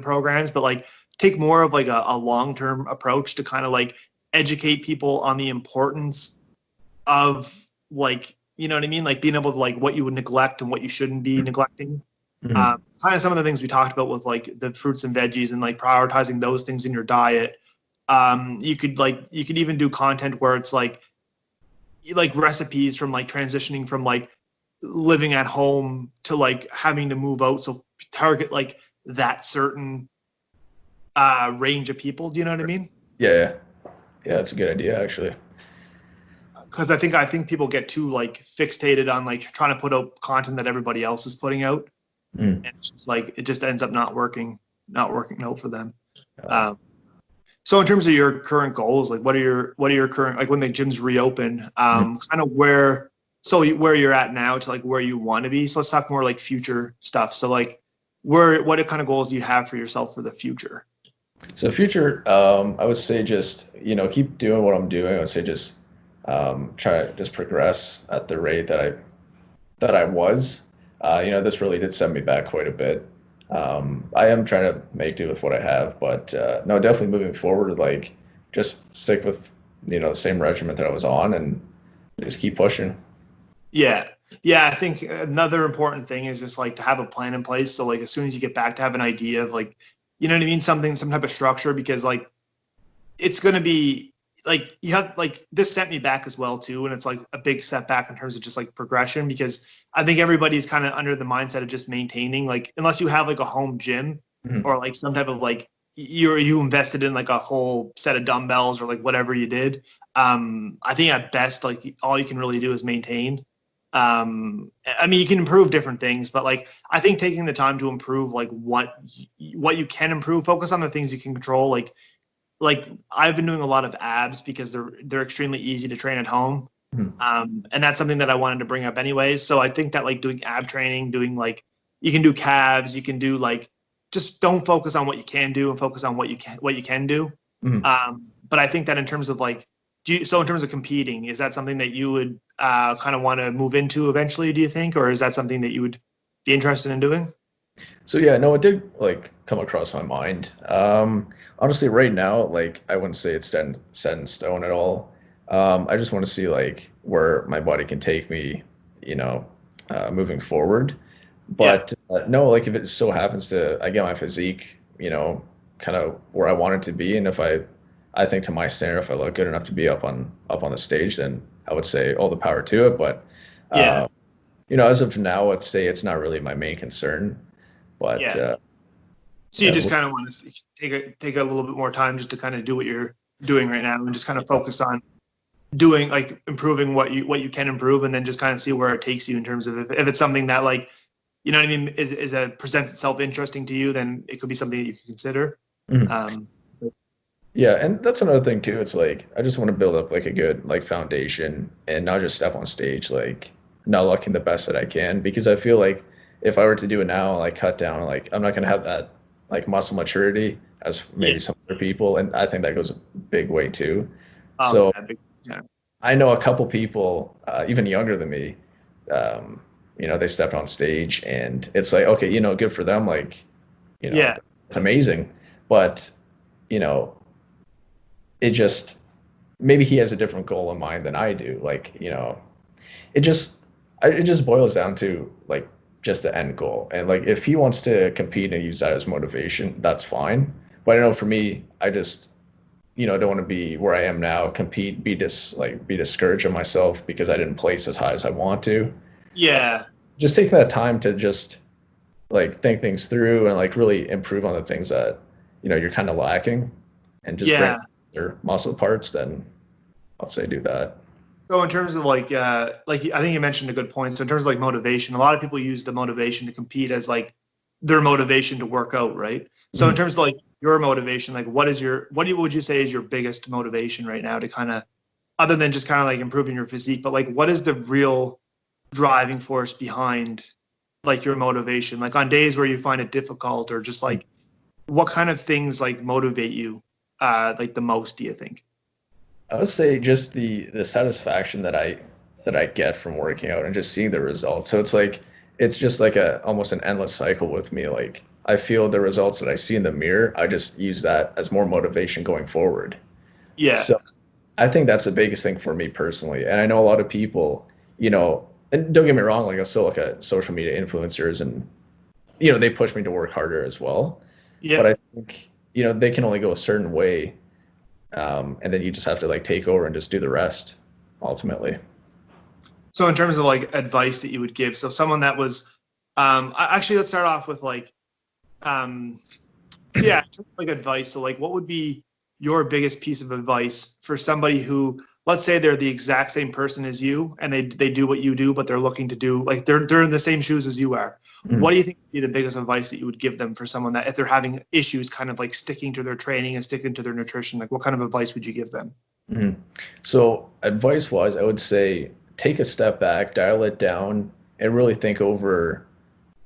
programs, but like take more of like a long-term approach to kind of like educate people on the importance of like, you know what I mean? Like being able to like what you would neglect and what you shouldn't be neglecting. Mhm. Kind of some of the things we talked about with like the fruits and veggies and like prioritizing those things in your diet. You could even do content where it's like recipes from like transitioning from like living at home to like having to move out. So target like that certain range of people. Do you know what I mean? Yeah, yeah, that's a good idea actually. Because I think people get too like fixated on like trying to put out content that everybody else is putting out, Mm. and it's just like it just ends up not working out for them. So in terms of your current goals, like what are your current, like when the gyms reopen, kind of where you're at now to like where you want to be. So let's talk more like future stuff. So like what kind of goals do you have for yourself for the future? So future, I would say just, keep doing what I'm doing. I would say just try to just progress at the rate that I was. This really did set me back quite a bit. I am trying to make do with what I have, but no, definitely moving forward, like just stick with, the same regimen that I was on and just keep pushing. Yeah. Yeah, I think another important thing is just like to have a plan in place. So like as soon as you get back to have an idea of like, you know what I mean? Some type of structure, because like it's going to be like you have like this set me back as well too, and it's like a big setback in terms of just like progression, because I think everybody's kind of under the mindset of just maintaining, like unless you have like a home gym Mhm. or like some type of like you invested in like a whole set of dumbbells or like whatever you did. I think at best like all you can really do is maintain. I mean you can improve different things, but like I think taking the time to improve like what you can improve, focus on the things you can control. Like I've been doing a lot of abs because they're extremely easy to train at home. Mhm. And that's something that I wanted to bring up anyways. So I think that like doing ab training, doing like you can do calves, you can do like just don't focus on what you can do and focus on what you can do. Mhm. But I think that in terms of like so in terms of competing, is that something that you would kind of want to move into eventually, do you think? Or is that something that you would be interested in doing? So yeah, no, it did like come across my mind. Honestly, right now, like I wouldn't say it's set in stone at all. I just want to see like where my body can take me, you know, moving forward. Yeah. But no, like if it so happens to I get my physique, kind of where I want it to be, and if I think to my standard, if I look good enough to be up on the stage, then I would say all the power to it. But Yeah. uh, as of now, I'd say it's not really my main concern. But Yeah. So you yeah, just kind of want to take a little bit more time just to kind of do what you're doing right now and just kind of focus on doing like improving what you can improve, and then just kind of see where it takes you in terms of if it's something that like, you know what I mean, is a presents itself interesting to you, then it could be something that you can consider. mhm. Um, Yeah, and that's another thing too. It's like I just want to build up like a good like foundation and not just step on stage like not looking the best that I can, because I feel like if I were to do it now, like cut down, like I'm not gonna have that like muscle maturity as yeah. maybe some other people, and I think that goes a big way too. Oh So yeah. Yeah. I know a couple people, even younger than me, they stepped on stage and it's like, okay, good for them, like, Yeah. it's amazing. But, you know, it just maybe he has a different goal in mind than I do. Like, it just it just boils down to like just the end goal. And like if he wants to compete and use that as motivation, that's fine. But I know for me, I just don't want to be where I am now, compete, be discouraged of myself because I didn't place as high as I want to. Yeah. Just taking that time to just like think things through and like really improve on the things that you're kind of lacking, and just bring Yeah. your muscle parts. Then I'll say do that. So in terms of like I think you mentioned a good point. So in terms of like motivation, a lot of people use the motivation to compete as like their motivation to work out, right? So in Mhm. terms of like your motivation, like would you say is your biggest motivation right now to kind of, other than just kind of like improving your physique, but like what is the real driving force behind like your motivation? Like on days where you find it difficult, or just like what kind of things like motivate you like the most, do you think? I would say just the satisfaction that I get from working out and just seeing the results. So it's just like a almost an endless cycle with me. Like I feel the results that I see in the mirror, I just use that as more motivation going forward. Yeah. So I think that's the biggest thing for me personally. And I know a lot of people, and don't get me wrong, like I'm still like a social media influencers and they push me to work harder as well. Yeah. But I think, they can only go a certain way. And then you just have to like take over and just do the rest ultimately. So in terms of like advice that you would give, so someone that was actually, let's start off with like so yeah, like advice. So like what would be your biggest piece of advice for somebody who, let's say they're the exact same person as you and they do what you do, but they're looking to do like they're in the same shoes as you are. What Mhm. do you think would be the biggest advice that you would give them for someone that if they're having issues kind of like sticking to their training and sticking to their nutrition, like what kind of advice would you give them? Mhm. So advice wise, I would say take a step back, dial it down, and really think over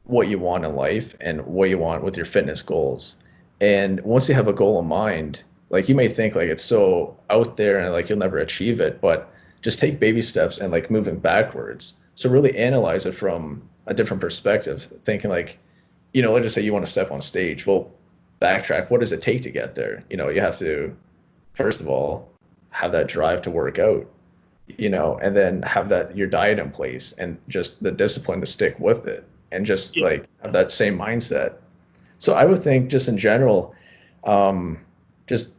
what you want in life and what you want with your fitness goals. And once you have a goal in mind, like you may think like it's so out there and like you'll never achieve it, but just take baby steps and like moving backwards. So really analyze it from a different perspective, thinking like, let's just say you want to step on stage. Well, backtrack. What does it take to get there? You have to, first of all, have that drive to work out, and then have that your diet in place and just the discipline to stick with it and just Yeah. like have that same mindset. So I would think just in general, um, just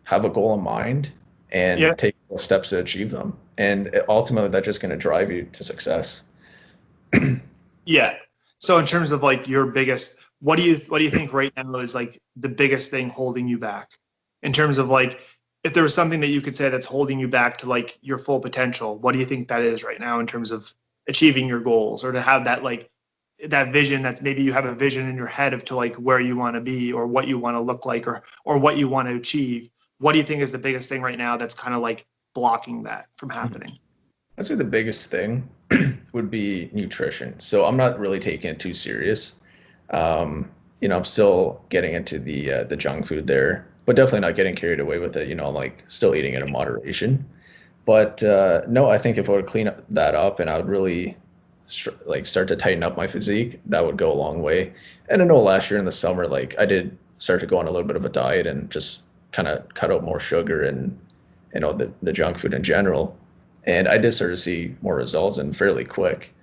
have a goal in mind Yeah. and take steps to achieve them. And ultimately, that's just going to drive you to success. Yeah. So in terms of like your biggest, what do you think right now is like the biggest thing holding you back? In terms of like if there was something that you could say that's holding you back to like your full potential, what do you think that is right now in terms of achieving your goals, or to have that like that vision, that's maybe you have a vision in your head of to like where you want to be or what you want to look like, or what you want to achieve. What do you think is the biggest thing right now that's kind of like blocking that from happening? I'd say the biggest thing would be nutrition. So I'm not really taking it too serious. Um, I'm still getting into the junk food there, but definitely not getting carried away with it. I'm like still eating it in moderation. But no, I think if I would clean that up and I would really like start to tighten up my physique, that would go a long way. And I know last year in the summer, like I did start to go on a little bit of a diet and just kind of cut out more sugar and the junk food in general. And I did start to see more results and fairly quick.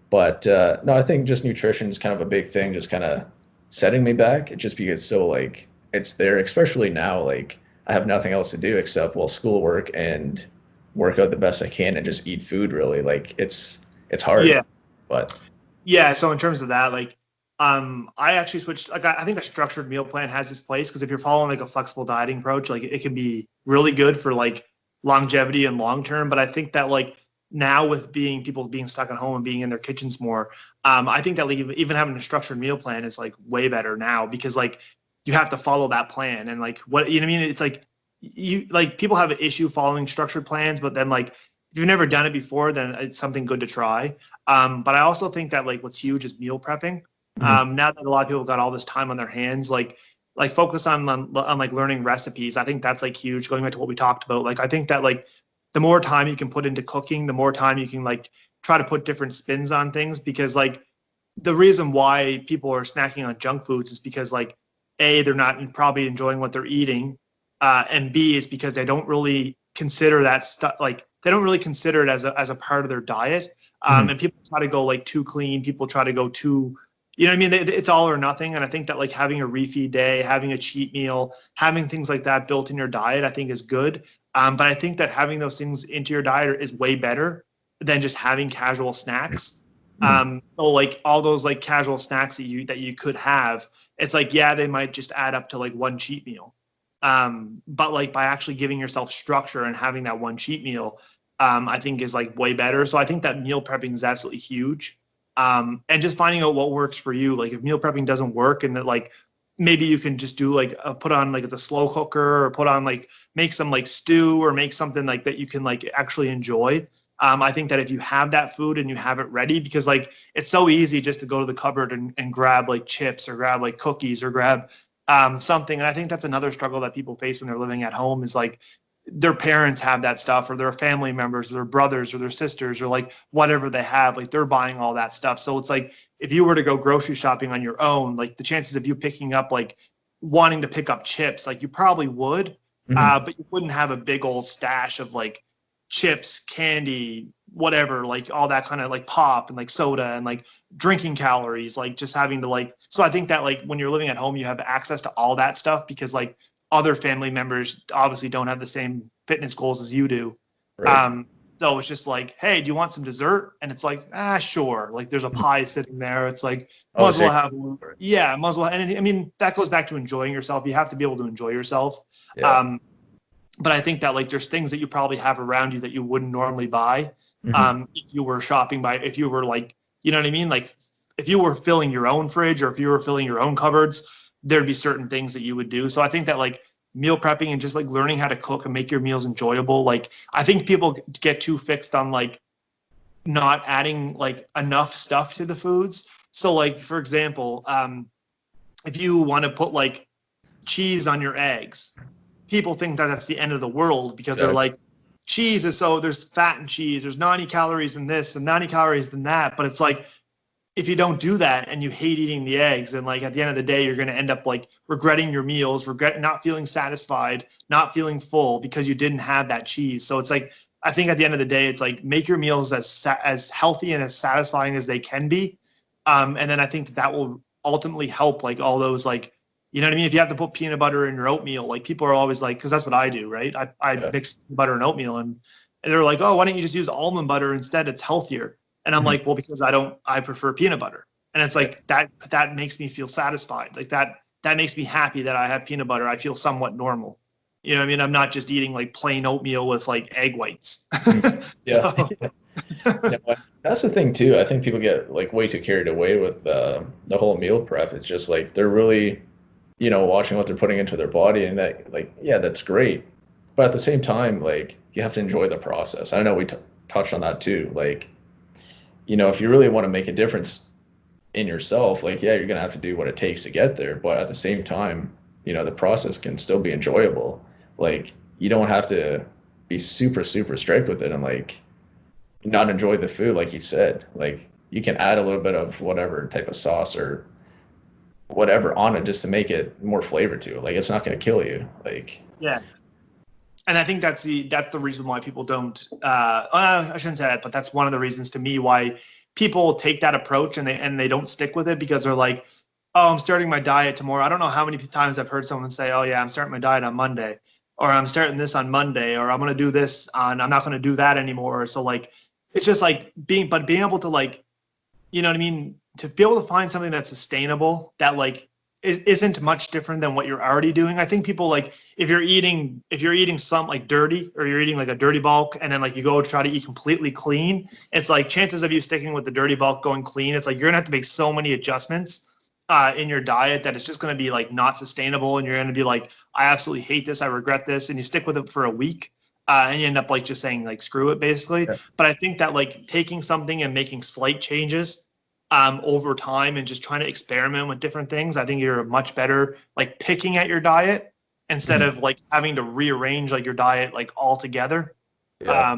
But no, I think just nutrition is kind of a big thing, just kind of setting me back. It just because so like it's there, especially now. Like I have nothing else to do except well schoolwork and work out the best I can and just eat food. Really, like it's hard, Yeah. but Yeah, so in terms of that, like, I actually switched. Like, I think a structured meal plan has its place because if you're following like a flexible dieting approach, like it can be really good for like longevity and long term. But I think that like now with being people being stuck at home and being in their kitchens more, I think that like even having a structured meal plan is like way better now because like you have to follow that plan and like what you know what I mean. It's like you like people have an issue following structured plans, but then like if you've never done it before, then it's something good to try. But I also think that like what's huge is meal prepping. mhm, Now that a lot of people got all this time on their hands, like focus on like learning recipes. I think that's like huge. Going back to what we talked about, like I think that like the more time you can put into cooking, the more time you can like try to put different spins on things. Because like the reason why people are snacking on junk foods is because like a they're not probably enjoying what they're eating, and b is because they don't really consider that stuff like they don't really consider it as a part of their diet. mhm, And people try to go like too clean. People try to go too, you know what I mean? It's all or nothing. And I think that like having a refeed day, having a cheat meal, having things like that built in your diet, I think is good. But I think that having those things into your diet is way better than just having casual snacks. mhm, So like all those like casual snacks that you could have, it's like yeah, they might just add up to like one cheat meal. But like by actually giving yourself structure and having that one cheat meal, I think is like way better. So I think that meal prepping is absolutely huge. And just finding out what works for you. Like if meal prepping doesn't work and that like maybe you can just do like put on like it's a slow cooker or put on like make some like stew or make something like that you can like actually enjoy. I think that if you have that food and you have it ready, because like it's so easy just to go to the cupboard and grab like chips or grab like cookies or grab something. And I think that's another struggle that people face when they're living at home is like their parents have that stuff, or their family members or their brothers or their sisters or like whatever they have, like they're buying all that stuff. So it's like if you were to go grocery shopping on your own, like the chances of you picking up like wanting to pick up chips, like you probably would, but you wouldn't have a big old stash of like chips, candy, whatever, like all that kind of like pop and like soda and like drinking calories, like just having to like, so I think that like when you're living at home, you have access to all that stuff because like other family members obviously don't have the same fitness goals as you do. Right. So it's just like, hey, do you want some dessert? And it's like, sure. Like there's a pie sitting there. It's like, might Oh, as so well have, yeah, might as well. And I mean, that goes back to enjoying yourself. You have to be able to enjoy yourself. yeah. But I think that like there's things that you probably have around you that you wouldn't normally buy if you were shopping if you were like, you know what I mean? Like if you were filling your own fridge or if you were filling your own cupboards, there'd be certain things that you would do. So I think that like meal prepping and just like learning how to cook and make your meals enjoyable. Like I think people get too fixed on like not adding like enough stuff to the foods. So like, for example, if you want to put like cheese on your eggs, people think that that's the end of the world because they're like, cheese is so there's fat in cheese, there's 90 calories in this and 90 calories in that. But it's like, if you don't do that and you hate eating the eggs, and like at the end of the day, you're going to end up like regretting your meals, not feeling satisfied, not feeling full because you didn't have that cheese. So it's like, I think at the end of the day, it's like make your meals as healthy and as satisfying as they can be. And then I think that will ultimately help like all those like, you know what I mean? If you have to put peanut butter in your oatmeal, like people are always like, because that's what I do, right? I mix butter and oatmeal, and they're like, oh, why don't you just use almond butter instead? It's healthier. And I'm like, well, because I prefer peanut butter. And it's like that makes me feel satisfied. Like that makes me happy that I have peanut butter. I feel somewhat normal. You know what I mean? I'm not just eating like plain oatmeal with like egg whites. Yeah. So, Yeah, but that's the thing too. I think people get like way too carried away with the whole meal prep. It's just like they're really, watching what they're putting into their body, and that like, yeah, that's great. But at the same time, like you have to enjoy the process. I know we touched on that too. Like, if you really want to make a difference in yourself, like, yeah, you're gonna have to do what it takes to get there. But at the same time, the process can still be enjoyable. Like, you don't have to be super, super strict with it and like not enjoy the food, like you said. Like, you can add a little bit of whatever type of sauce or whatever on it just to make it more flavor to it. Like, it's not gonna kill you. Like, yeah. And I think that's the reason why people don't. I shouldn't say that, but that's one of the reasons to me why people take that approach and they don't stick with it, because they're like, oh, I'm starting my diet tomorrow. I don't know how many times I've heard someone say, oh yeah, I'm starting my diet on Monday, or I'm starting this on Monday, or I'm gonna do this on. I'm not gonna do that anymore. So like, it's just like being able to like, you know what I mean, to be able to find something that's sustainable that like isn't much different than what you're already doing. I think people like if you're eating some like dirty, or you're eating like a dirty bulk, and then like you go try to eat completely clean, it's like chances of you sticking with the dirty bulk going clean, it's like you're gonna have to make so many adjustments in your diet that it's just gonna be like not sustainable, and you're gonna be like, I absolutely hate this, I regret this, and you stick with it for a week. And you end up like just saying like screw it basically. yeah. But I think that like taking something and making slight changes over time and just trying to experiment with different things, I think you're much better like picking at your diet instead of like having to rearrange like your diet like altogether. Yeah.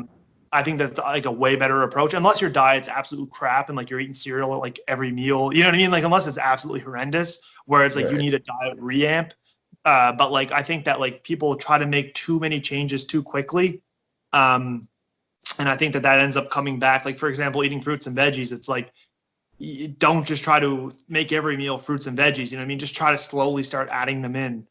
I think that's like a way better approach, unless your diet's absolute crap and like you're eating cereal at like every meal. You know what I mean? Like unless it's absolutely horrendous, where it's like you Right. need a diet reamp. But like I think that like people try to make too many changes too quickly. And I think that ends up coming back. Like for example, eating fruits and veggies, it's like, you don't just try to make every meal fruits and veggies. You know what I mean? Just try to slowly start adding them in.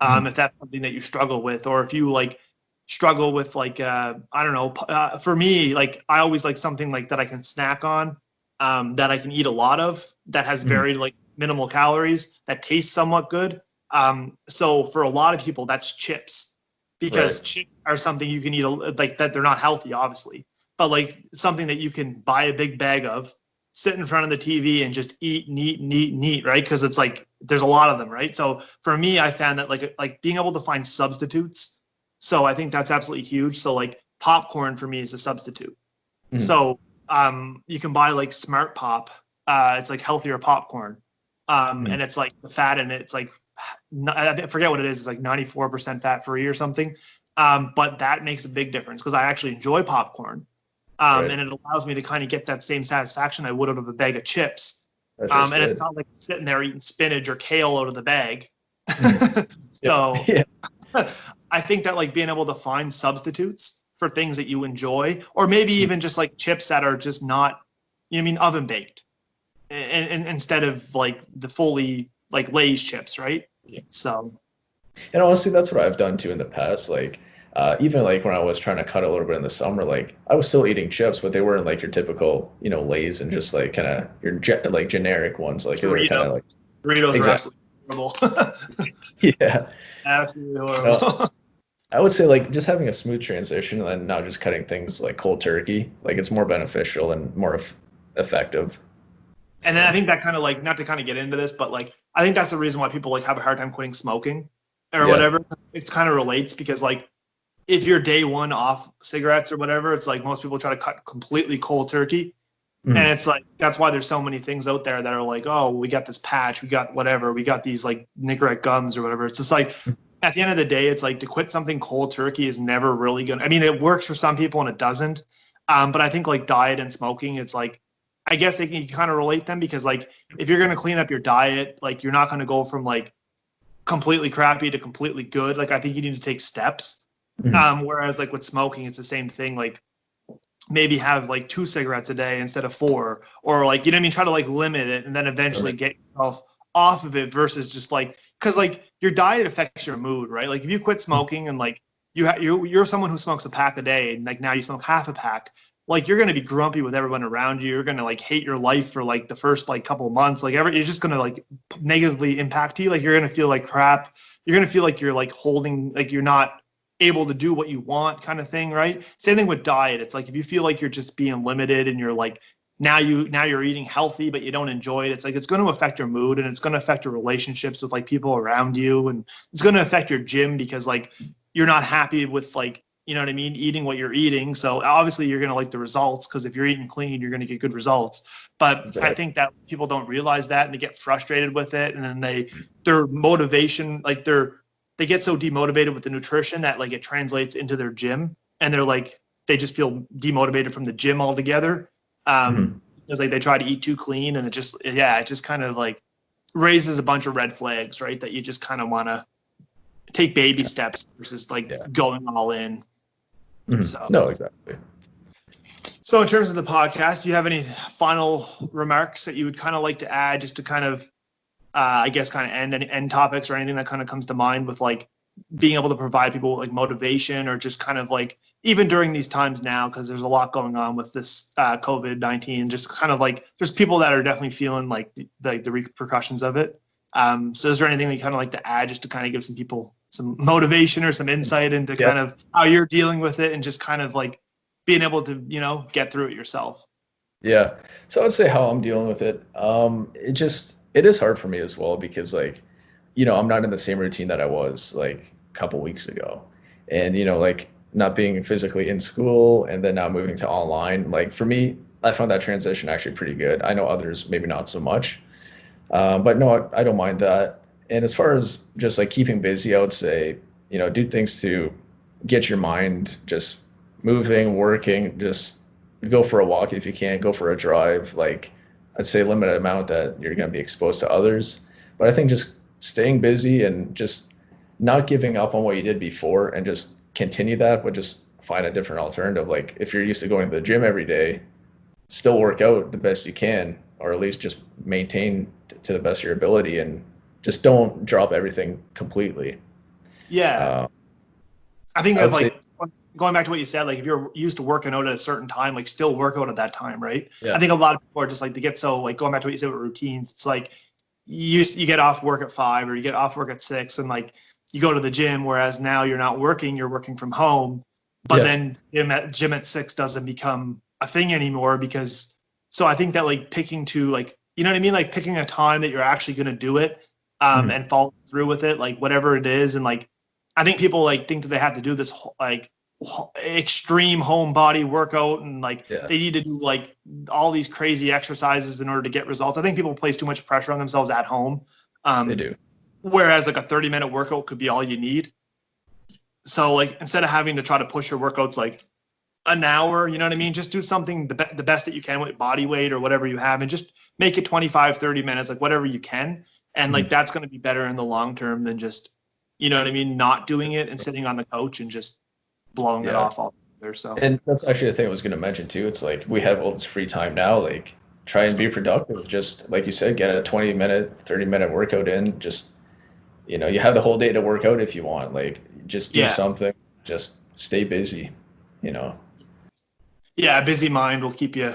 If that's something that you struggle with, or if you like struggle with like, I don't know, for me, like I always like something like that I can snack on, that I can eat a lot of, that has very like minimal calories, that tastes somewhat good. So for a lot of people, that's chips, because Right. chips are something you can eat like that. They're not healthy, obviously, but like something that you can buy a big bag of, sit in front of the TV and just eat and eat and eat and eat, right? Because it's like there's a lot of them, right? So for me, I found that like being able to find substitutes. So I think that's absolutely huge. So like popcorn for me is a substitute. Mhm. So you can buy like Smart Pop. It's like healthier popcorn. Mhm. And it's like the fat in it. It's like I forget what it is. It's like 94% fat free or something. But that makes a big difference because I actually enjoy popcorn. Right. And it allows me to kind of get that same satisfaction I would out of a bag of chips. That's just And it's it. not like sitting there eating spinach or kale out of the bag. Mhm. Yep. So Yeah. I think that like being able to find substitutes for things that you enjoy, or maybe Mhm. even just like chips that are just not, you know, what I mean, oven baked, and instead of like the fully like Lay's chips, right? Yeah. So And honestly, that's what I've done too in the past. Like, even like when I was trying to cut a little bit in the summer, like I was still eating chips, but they weren't like your typical, Lay's and just like kind of your like generic ones. Like they were kind of Doritos, like Doritos are exactly. absolutely horrible, Yeah. absolutely Uh, horrible. I would say like just having a smooth transition and not just cutting things like cold turkey. Like it's more beneficial and more effective. And then I So think that kind of like, not to kind of get into this, but like I think that's the reason why people like have a hard time quitting smoking or yeah. whatever. It's kind of relates because like if you're day one off cigarettes or whatever, it's like most people try to cut completely cold turkey. And Mhm. it's like that's why there's so many things out there that are like, oh, we got this patch, we got whatever, we got these like Nicorette gums or whatever. It's just like at the end of the day, it's like to quit something cold turkey is never really gonna. I mean, it works for some people and it doesn't. But I think like diet and smoking, it's like I guess they can kind of relate them because like if you're gonna clean up your diet, like you're not gonna go from like completely crappy to completely good. Like I think you need to take steps. Mhm. Whereas like with smoking, it's the same thing. Like maybe have like 2 cigarettes a day instead of four, or like you know what I mean, try to like limit it and then eventually Right. get yourself off of it versus just like because like your diet affects your mood, right? Like if you quit smoking and like you're someone who smokes a pack a day and like now you smoke half a pack, like you're gonna be grumpy with everyone around you. You're gonna like hate your life for like the first like couple of months. Like you're just gonna like negatively impact you. Like you're gonna feel like crap. You're gonna feel like you're like holding like you're not able to do what you want kind of thing, right? Same thing with diet. It's like if you feel like you're just being limited and you're like now you're eating healthy but you don't enjoy it, it's like it's going to affect your mood and it's going to affect your relationships with like people around you, and it's going to affect your gym because like you're not happy with like you know what I mean, eating what you're eating. So obviously you're going to like the results because if you're eating clean, you're going to get good results. But I Exactly. think that people don't realize that and they get frustrated with it, and then their motivation like they get so demotivated with the nutrition that like it translates into their gym and they're like they just feel demotivated from the gym altogether Mhm. because like they try to eat too clean and it just kind of like raises a bunch of red flags, right? That you just kind of want to take baby steps versus like Yeah. going all in. Mhm. So No, exactly. so in terms of the podcast, do you have any final remarks that you would kind of like to add just to kind of I guess kind of end topics or anything that kind of comes to mind with like being able to provide people with like motivation or just kind of like even during these times now because there's a lot going on with this COVID-19, just kind of like there's people that are definitely feeling like the repercussions of it. So is there anything that you kind of like to add just to kind of give some people some motivation or some insight into Yeah. kind of how you're dealing with it and just kind of like being able to get through it yourself? Yeah. So I would say how I'm dealing with it. It is hard for me as well because like, I'm not in the same routine that I was like a couple weeks ago. And like not being physically in school and then now moving to online, like for me, I found that transition actually pretty good. I know others maybe not so much. But no, I don't mind that. And as far as just like keeping busy, I would say, do things to get your mind just moving, working, just go for a walk if you can, go for a drive. Like I'd say limited amount that you're going to be exposed to others. But I think just staying busy and just not giving up on what you did before and just continue that, but just find a different alternative. Like if you're used to going to the gym every day, still work out the best you can, or at least just maintain to the best of your ability, and just don't drop everything completely. Yeah, Uh, I think I of would say, like going back to what you said, like if you're used to working out at a certain time, like still work out at that time, right? I yeah, think a lot of people are just like they get so like going back to what you said with routines. It's like you get off work at 5 or you get off work at 6 and like you go to the gym, whereas now you're not working, you're working from home. But yeah, then gym at 6 doesn't become a thing anymore because so I think that like picking to like you know what I mean, like picking a time that you're actually going to do it mhm, and follow through with it, like whatever it is, and like I think people like think that they have to do this like extreme home body workout and like Yeah, they need to do like all these crazy exercises in order to get results. I think people place too much pressure on themselves at home. they do. Whereas like a 30-minute workout could be all you need. So like instead of having to try to push your workouts like an hour, you know what I mean? Just do something the best that you can with body weight or whatever you have and just make it 25, 30 minutes, like whatever you can. And like that's going to be better in the long term than just, you know what I mean, not doing it and sitting on the couch and just blowing it Yeah. off all there. So And that's actually the thing I was going to mention too. It's like we have all this free time now. Like, try and be productive. Just like you said, get a 20-minute, 30-minute workout in. Just, you have the whole day to work out if you want. Like, just do yeah. something. Just stay busy. You know. Yeah, a busy mind will keep you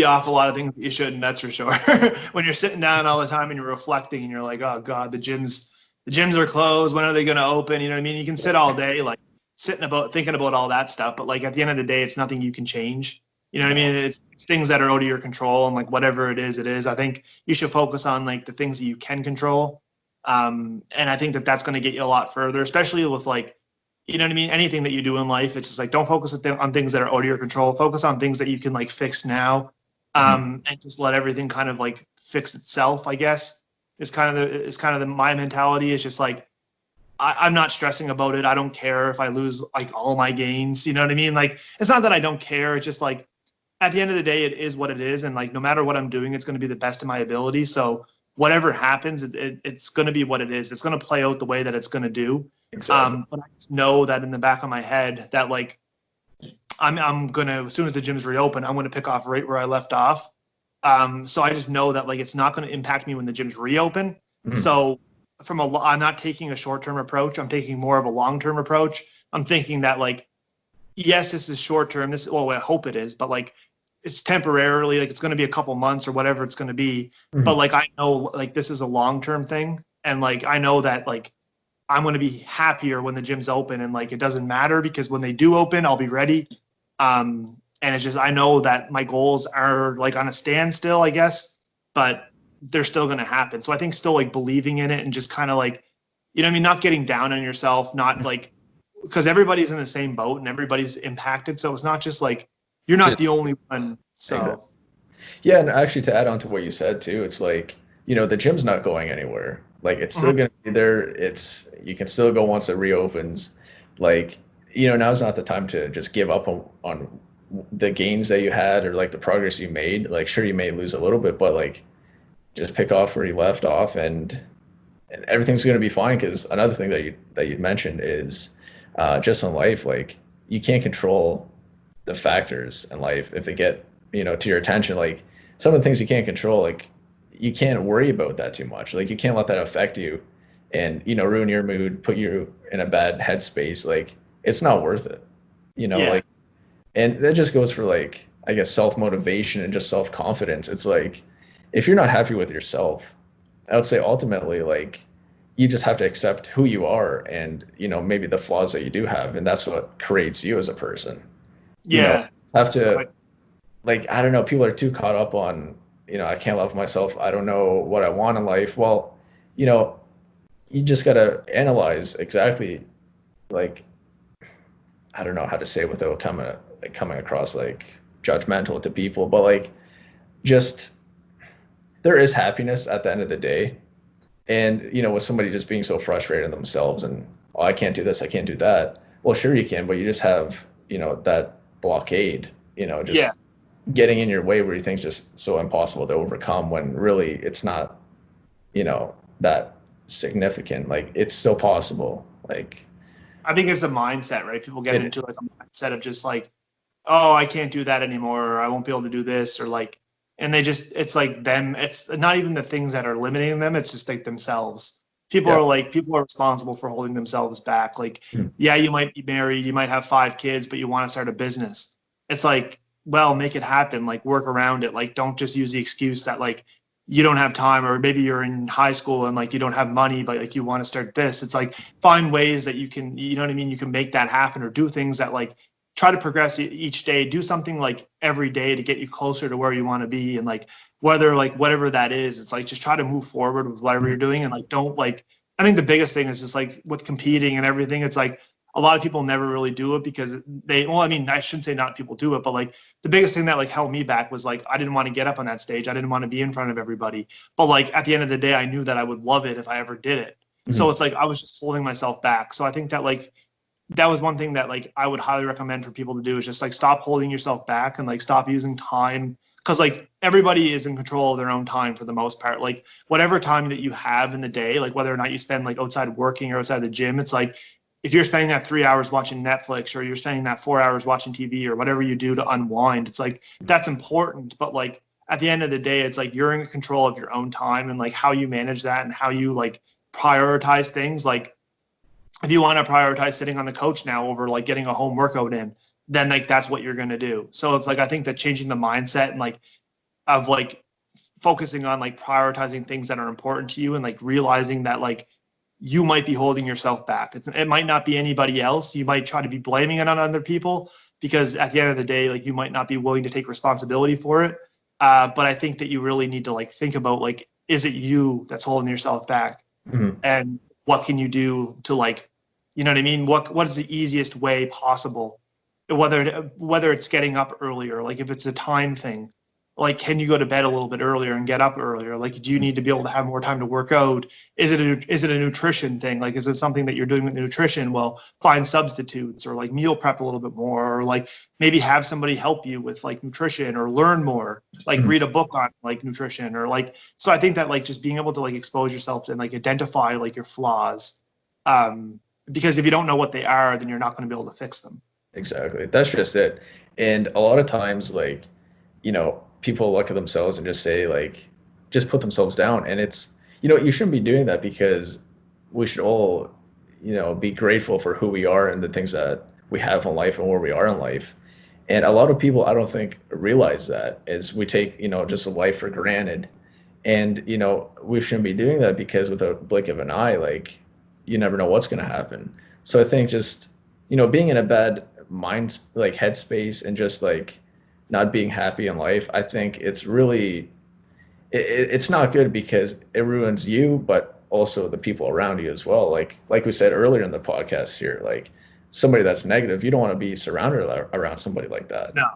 off a lot of things that you shouldn't, that's for sure. When you're sitting down all the time and you're reflecting and you're like, oh God, the gyms are closed. When are they going to open? You know what I mean? You can sit all day, like thinking about all that stuff. But like at the end of the day, it's nothing you can change. You know what I mean? It's things that are out of your control and like whatever it is, it is. I think you should focus on like the things that you can control. And I think that that's going to get you a lot further, especially with like, you know what I mean? Anything that you do in life, it's just like, don't focus on things that are out of your control. Focus on things that you can like fix now. And just let everything kind of like fix itself, I guess is kind of the my mentality is just like, I'm not stressing about it. I don't care if I lose like all my gains. You know what I mean? Like, it's not that I don't care. It's just like, at the end of the day, it is what it is. And like, no matter what I'm doing, it's going to be the best of my ability. So whatever happens, it's going to be what it is. It's going to play out the way that it's going to do. Exactly. But I just know that in the back of my head that like, I'm going to, as soon as the gyms reopen, I'm going to pick off right where I left off. So I just know that like, it's not going to impact me when the gyms reopen. So I'm not taking a short-term approach. I'm taking more of a long-term approach. I'm thinking that like, yes, this is short-term. I hope it is, but like, it's temporarily, like it's going to be a couple months or whatever it's going to be. But like, I know like this is a long-term thing. And like, I know that like, I'm going to be happier when the gym's open and like, it doesn't matter because when they do open, I'll be ready. And it's just, I know that my goals are like on a standstill, I guess, but they're still going to happen. So I think still like believing in it and just kind of like, you know what I mean? Not getting down on yourself, not like, because everybody's in the same boat and everybody's impacted. So it's not just like, you're not the only one. So Exactly. Yeah, and actually to add on to what you said too, it's like, the gym's not going anywhere. Like, it's still gonna be there. You can still go once it reopens. Like, now's not the time to just give up on the gains that you had or like the progress you made. Like, sure, you may lose a little bit, but like just pick off where you left off and everything's gonna be fine. Because another thing that you mentioned is just in life, like you can't control the factors in life if they get to your attention. Like, some of the things you can't control, like you can't worry about that too much. Like, you can't let that affect you and ruin your mood, put you in a bad headspace. Like, it's not worth it. yeah, Like, and that just goes for like, I guess, self-motivation and just self-confidence. It's like, if you're not happy with yourself, I would say ultimately, like, you just have to accept who you are and maybe the flaws that you do have, and that's what creates you as a person. you know yeah, have to, like, I don't know, people are too caught up on, I can't love myself, I don't know what I want in life. Well, you know you just got to analyze exactly, like, I don't know how to say it without coming across like judgmental to people, but like, just, there is happiness at the end of the day. And with somebody just being so frustrated in themselves and, oh, I can't do this, I can't do that. Well, sure you can, but you just have that blockade, yeah. just getting in your way, where you think just so impossible to overcome, when really it's not that significant. Like, it's still possible. Like, I think it's the mindset, right? People get it into like a mindset of just like, oh, I can't do that anymore, or I won't be able to do this, or like, and it's like them. It's not even the things that are limiting them. It's just like themselves. Yeah. People are responsible for holding themselves back. Like, Mhm. yeah, you might be married, you might have 5 kids, but you want to start a business. It's like, well, make it happen. Like, work around it. Like, don't just use the excuse that like you don't have time, or maybe you're in high school and like you don't have money, but like you want to start this. It's like, find ways that you can, you know what I mean? You can make that happen, or do things that like try to progress each day. Do something like every day to get you closer to where you want to be. And like, whether like whatever that is, it's like, just try to move forward with whatever you're doing. And like, don't like, I think the biggest thing is just like with competing and everything, it's like, a lot of people never really do it because I shouldn't say not people do it, but like the biggest thing that like held me back was like I didn't want to get up on that stage. I didn't want to be in front of everybody. But like at the end of the day, I knew that I would love it if I ever did it. Mm-hmm. So it's like I was just holding myself back. So I think that like that was one thing that like I would highly recommend for people to do is just like stop holding yourself back and like stop using time, because like everybody is in control of their own time for the most part. Like whatever time that you have in the day, like whether or not you spend like outside working or outside the gym, it's like if you're spending that 3 hours watching Netflix or you're spending that 4 hours watching TV or whatever you do to unwind, it's like that's important. But like at the end of the day, it's like you're in control of your own time and like how you manage that and how you like prioritize things. Like if you want to prioritize sitting on the couch now over like getting a home workout in, then like that's what you're going to do. So it's like I think that changing the mindset and like of like focusing on like prioritizing things that are important to you and like realizing that like you might be holding yourself back. It might not be anybody else. You might try to be blaming it on other people because at the end of the day, like you might not be willing to take responsibility for it. But I think that you really need to like think about like, is it you that's holding yourself back? Mm-hmm. And what can you do to like, you know what I mean? What is the easiest way possible? Whether it's getting up earlier, like if it's a time thing, like can you go to bed a little bit earlier and get up earlier? Like do you need to be able to have more time to work out? Is it a nutrition thing? Like is it something that you're doing with nutrition? Well, find substitutes or like meal prep a little bit more, or like maybe have somebody help you with like nutrition or learn more, like read a book on like nutrition or like. So I think that like just being able to like expose yourself and like identify like your flaws, because if you don't know what they are, then you're not going to be able to fix them. Exactly. That's just it. And a lot of times, like, people look at themselves and just say, like, just put themselves down. And it's, you shouldn't be doing that because we should all, be grateful for who we are and the things that we have in life and where we are in life. And a lot of people, I don't think, realize that is we take, just a life for granted. And, we shouldn't be doing that because with a blink of an eye, like, you never know what's going to happen. So I think just, being in a bad mind, like headspace and just like not being happy in life, I think it's really, it's not good because it ruins you, but also the people around you as well. Like we said earlier in the podcast here, like somebody that's negative, you don't want to be surrounded around somebody like that. No.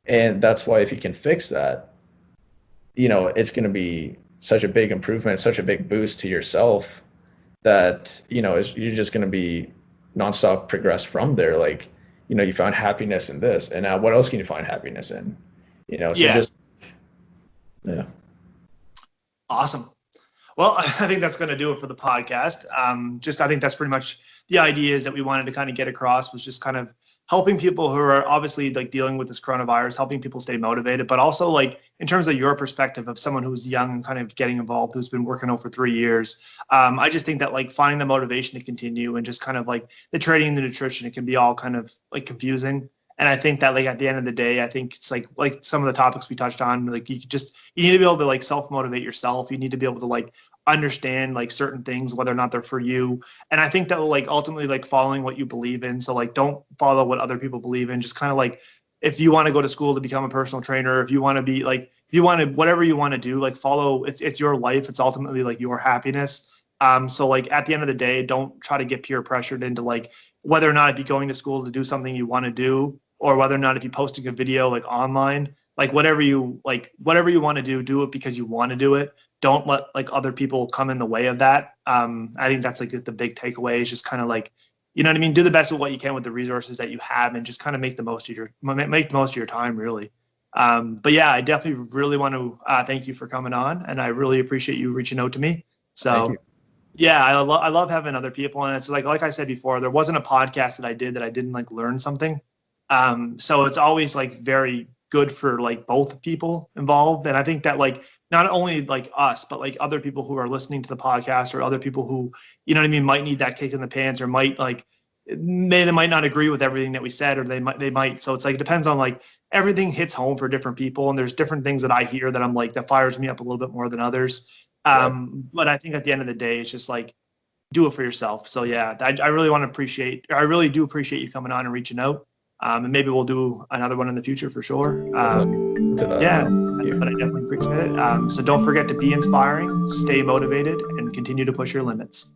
And that's why if you can fix that, it's going to be such a big improvement, such a big boost to yourself that, you're just going to be nonstop progress from there. Like, you found happiness in this, and now what else can you find happiness in? So just, yeah. Awesome. Well, I think that's going to do it for the podcast. I think that's pretty much the ideas that we wanted to kind of get across, was just kind of helping people who are obviously like dealing with this coronavirus, helping people stay motivated, but also like in terms of your perspective of someone who's young and kind of getting involved, who's been working out for 3 years. I just think that like finding the motivation to continue and just kind of like the training and the nutrition, it can be all kind of like confusing. And I think that like at the end of the day, I think it's like some of the topics we touched on, like you need to be able to like self-motivate yourself. You need to be able to like understand like certain things, whether or not they're for you. And I think that like ultimately like following what you believe in. So like don't follow what other people believe in. Just kind of like if you want to go to school to become a personal trainer, if you want to be like, if you want to, whatever you want to do, like follow, it's your life. It's ultimately like your happiness. So like at the end of the day, don't try to get peer pressured into like whether or not if you're going to school to do something you want to do, or whether or not if you're posting a video like online, like whatever you want to do it because you want to do it. Don't let like other people come in the way of that. I think that's like the big takeaway is just kind of like, you know what I mean? Do the best with what you can with the resources that you have and just kind of make the most of your time really. But yeah, I definitely really want to thank you for coming on, and I really appreciate you reaching out to me. So yeah, I love having other people. And it's like I said before, there wasn't a podcast that I did that I didn't like learn something. So it's always like very good for like both people involved. And I think that like not only like us, but like other people who are listening to the podcast or other people who, you know what I mean, might need that kick in the pants or might like, they might not agree with everything that we said, or they might. So it's like, it depends on like everything hits home for different people. And there's different things that I hear that I'm like, that fires me up a little bit more than others. But I think at the end of the day, it's just like, do it for yourself. So yeah, I really do appreciate you coming on and reaching out. And maybe we'll do another one in the future for sure. Yeah, but I definitely appreciate it. So don't forget to be inspiring, stay motivated, and continue to push your limits.